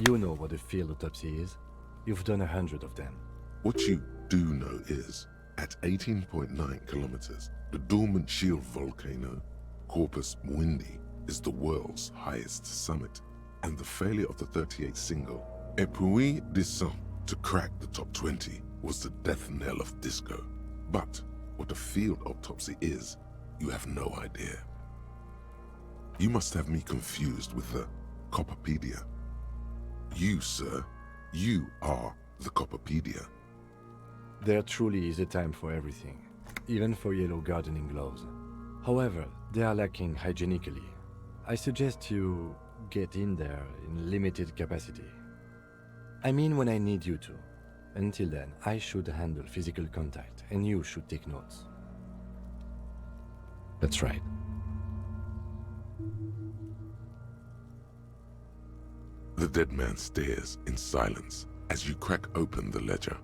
You know what a field autopsy is. You've done 100 of them. What you do know is, at 18.9 kilometers, the dormant shield volcano, Corpus Muindi, is the world's highest summit, and the failure of the 38 single, Et puis descend, to crack the top 20 was the death knell of disco. But what a field autopsy is, you have no idea. You must have me confused with the Copperpedia. You, sir, you are the Copperpedia. There truly is a time for everything, even for yellow gardening gloves. However, they are lacking hygienically. I suggest you get in there in limited capacity. I mean when I need you to. Until then, I should handle physical contact, and you should take notes. That's right. The dead man stares in silence as you crack open the ledger.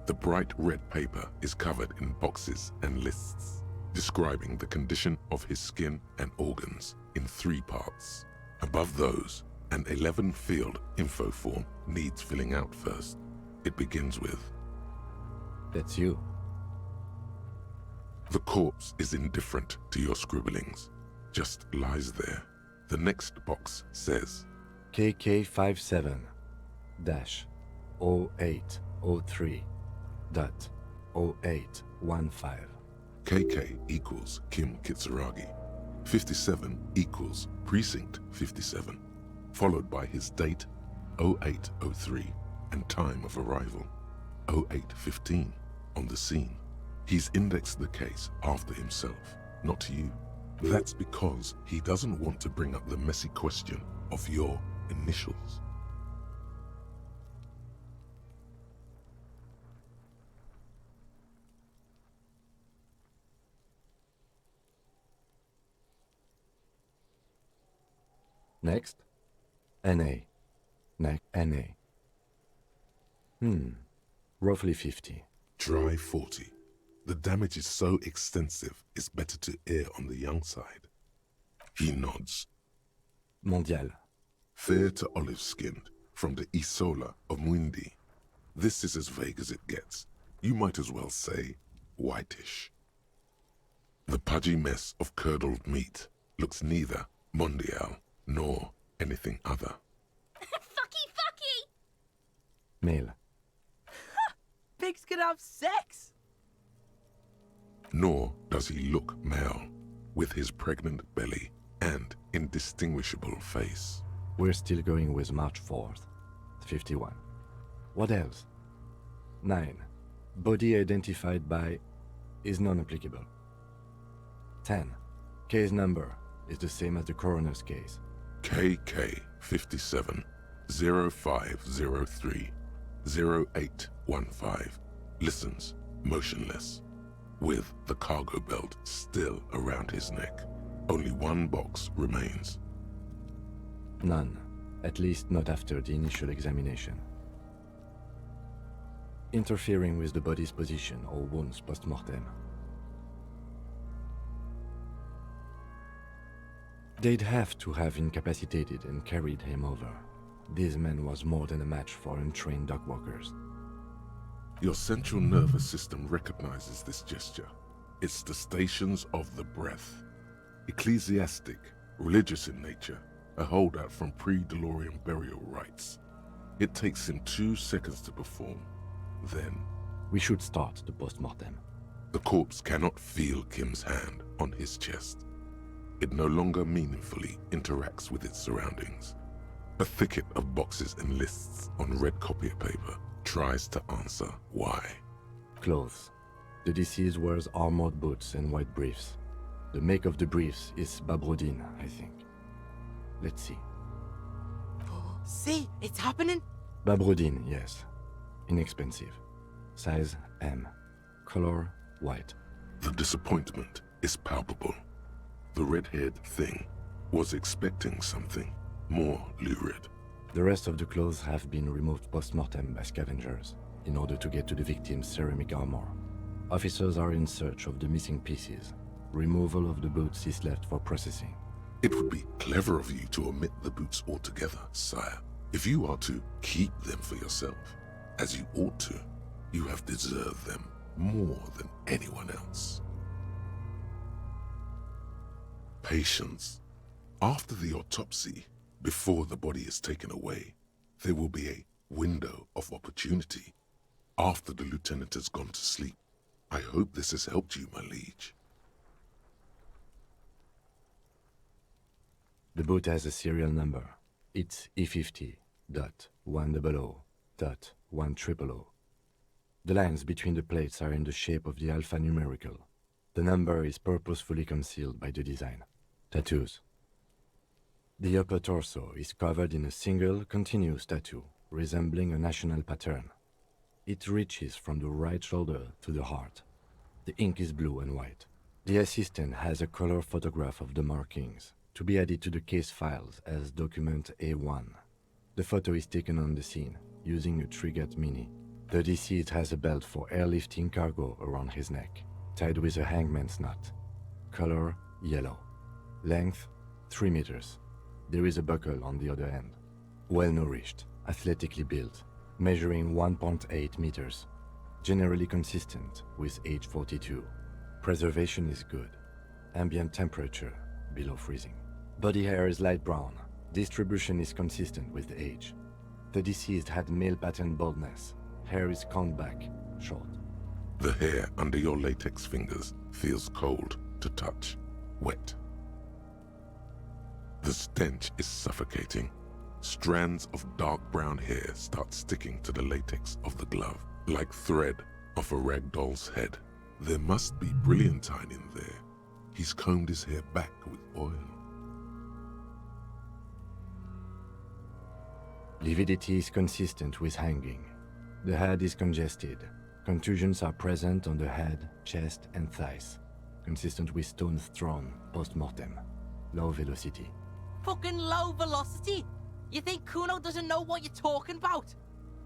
The bright red paper is covered in boxes and lists, describing the condition of his skin and organs in 3 parts. Above those, an 11-field info form needs filling out first. It begins with, "That's you." The corpse is indifferent to your scribblings, just lies there. The next box says, KK57-0803.0815. KK equals Kim Kitsuragi. 57 equals Precinct 57, followed by his date, 0803, and time of arrival, 0815, on the scene. He's indexed the case after himself, not you. That's because he doesn't want to bring up the messy question of your initials. Next, NA. NA. Roughly 50. Try 40. The damage is so extensive, it's better to err on the young side. He nods. Mondial. Fair to olive-skinned, from the Isola of Muindi. This is as vague as it gets. You might as well say whitish. The pudgy mess of curdled meat looks neither mondial nor anything other. Fucky! Male. Pigs can have sex! Nor does he look male, with his pregnant belly and indistinguishable face. We're still going with March 4th. 51. What else? 9. Body identified by is non-applicable. 10. Case number is the same as the coroner's case. KK 57 0503 0815 listens motionless, with the cargo belt still around his neck. Only one box remains. None, at least not after the initial examination. Interfering with the body's position or wounds post-mortem. They'd have to have incapacitated and carried him over. This man was more than a match for untrained dog walkers. Your central nervous system recognizes this gesture. It's the stations of the breath. Ecclesiastic, religious in nature, a holdout from pre-DeLorean burial rites. It takes him 2 seconds to perform. Then, we should start the post-mortem. The corpse cannot feel Kim's hand on his chest. It no longer meaningfully interacts with its surroundings. A thicket of boxes and lists on red copier paper tries to answer why. Clothes. The deceased wears armored boots and white briefs. The make of the briefs is Babrodine, I think. Let's see. See, it's happening. Babrodine, yes. Inexpensive. Size M. Color white. The disappointment is palpable. The red-haired thing was expecting something more lurid. The rest of the clothes have been removed post-mortem by scavengers in order to get to the victim's ceramic armor. Officers are in search of the missing pieces. Removal of the boots is left for processing. It would be clever of you to omit the boots altogether, sire. If you are to keep them for yourself, as you ought to, you have deserved them more than anyone else. Patience. After the autopsy, before the body is taken away, there will be a window of opportunity. After the lieutenant has gone to sleep. I hope this has helped you, my liege. The boot has a serial number. It's E50.100.100. The lines between the plates are in the shape of the alphanumerical. The number is purposefully concealed by the design. Tattoos. The upper torso is covered in a single, continuous tattoo, resembling a national pattern. It reaches from the right shoulder to the heart. The ink is blue and white. The assistant has a color photograph of the markings, to be added to the case files as document A1. The photo is taken on the scene, using a Trigat Mini. The deceased has a belt for airlifting cargo around his neck, tied with a hangman's knot. Color yellow. Length 3 meters. There is a buckle on the other end. Well-nourished, athletically built, measuring 1.8 meters. Generally consistent with age 42. Preservation is good. Ambient temperature below freezing. Body hair is light brown. Distribution is consistent with age. The deceased had male pattern baldness. Hair is combed back, short. The hair under your latex fingers feels cold to touch, wet. The stench is suffocating. Strands of dark brown hair start sticking to the latex of the glove, like thread off a rag doll's head. There must be brilliantine in there. He's combed his hair back with oil. Lividity is consistent with hanging. The head is congested. Contusions are present on the head, chest, and thighs. Consistent with stones thrown post-mortem. Low velocity. Fucking low velocity? You think Kuno doesn't know what you're talking about?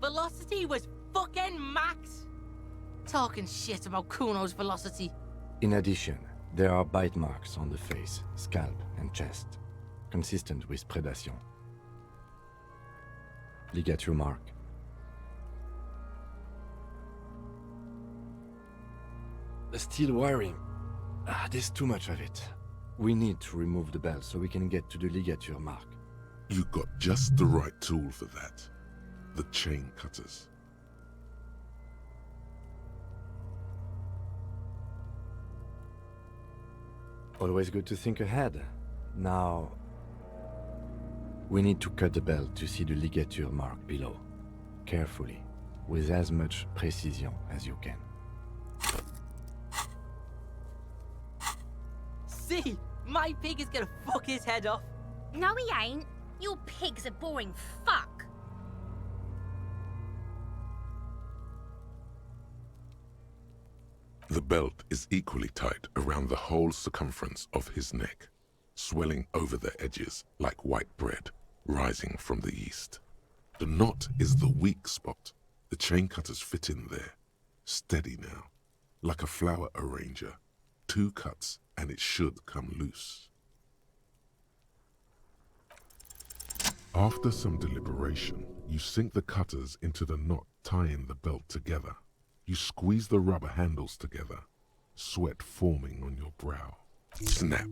Velocity was fucking max. Talking shit about Kuno's velocity. In addition, there are bite marks on the face, scalp, and chest. Consistent with predation. Ligature mark. The steel wiring. There's too much of it. We need to remove the belt so we can get to the ligature mark. You got just the right tool for that. The chain cutters. Always good to think ahead. Now, we need to cut the belt to see the ligature mark below. Carefully, with as much precision as you can. See? My pig is gonna fuck his head off. No, he ain't. Your pig's a boring fuck. The belt is equally tight around the whole circumference of his neck, swelling over the edges like white bread rising from the east. The knot is the weak spot. The chain cutters fit in there. Steady now, like a flower arranger. 2 cuts and it should come loose. After some deliberation, you sink the cutters into the knot tying the belt together. You squeeze the rubber handles together, sweat forming on your brow. Snap!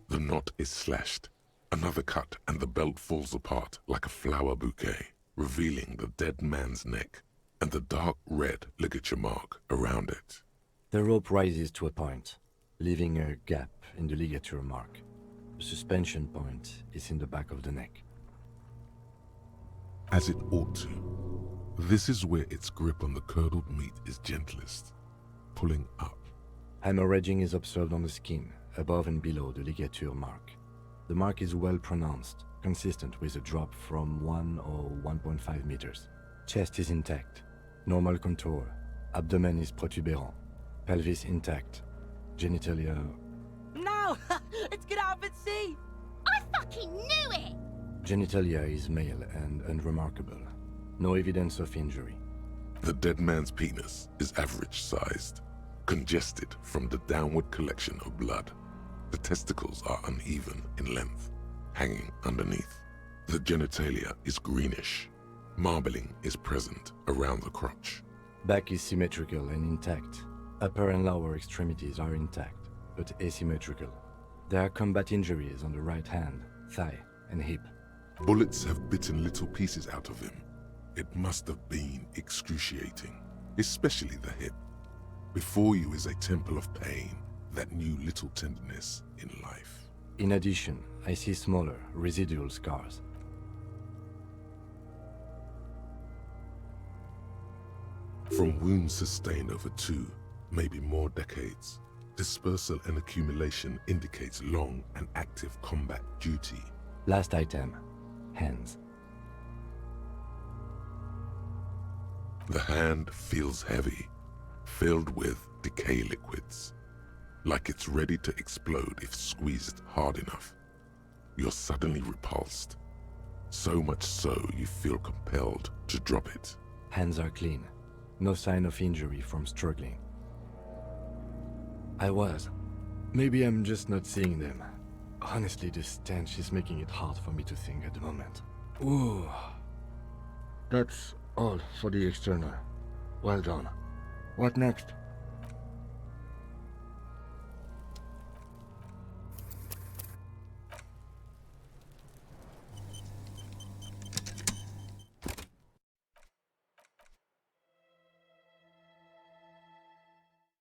The knot is slashed. Another cut and the belt falls apart like a flower bouquet, revealing the dead man's neck and the dark red ligature mark around it. The rope rises to a point, leaving a gap in the ligature mark. The suspension point is in the back of the neck. As it ought to. This is where its grip on the curdled meat is gentlest, pulling up. Hemorrhaging is observed on the skin, above and below the ligature mark. The mark is well pronounced, consistent with a drop from 1 or 1.5 meters. Chest is intact, normal contour, abdomen is protuberant, pelvis intact, genitalia... No! Let's get out and see! I fucking knew it! Genitalia is male and unremarkable. No evidence of injury. The dead man's penis is average-sized, congested from the downward collection of blood. The testicles are uneven in length, hanging underneath. The genitalia is greenish. Marbling is present around the crotch. Back is symmetrical and intact. Upper and lower extremities are intact, but asymmetrical. There are combat injuries on the right hand, thigh, and hip. Bullets have bitten little pieces out of him. It must have been excruciating, especially the hip. Before you is a temple of pain that knew little tenderness in life. In addition, I see smaller, residual scars. From wounds sustained over 2, maybe more decades, dispersal and accumulation indicates long and active combat duty. Last item, hands. The hand feels heavy, filled with decay liquids, like it's ready to explode if squeezed hard enough. You're suddenly repulsed, so much so you feel compelled to drop it. Hands are clean, no sign of injury from struggling. I was. Maybe I'm just not seeing them. Honestly, this stench is making it hard for me to think at the moment. Ooh. That's all for the external. Well done. What next?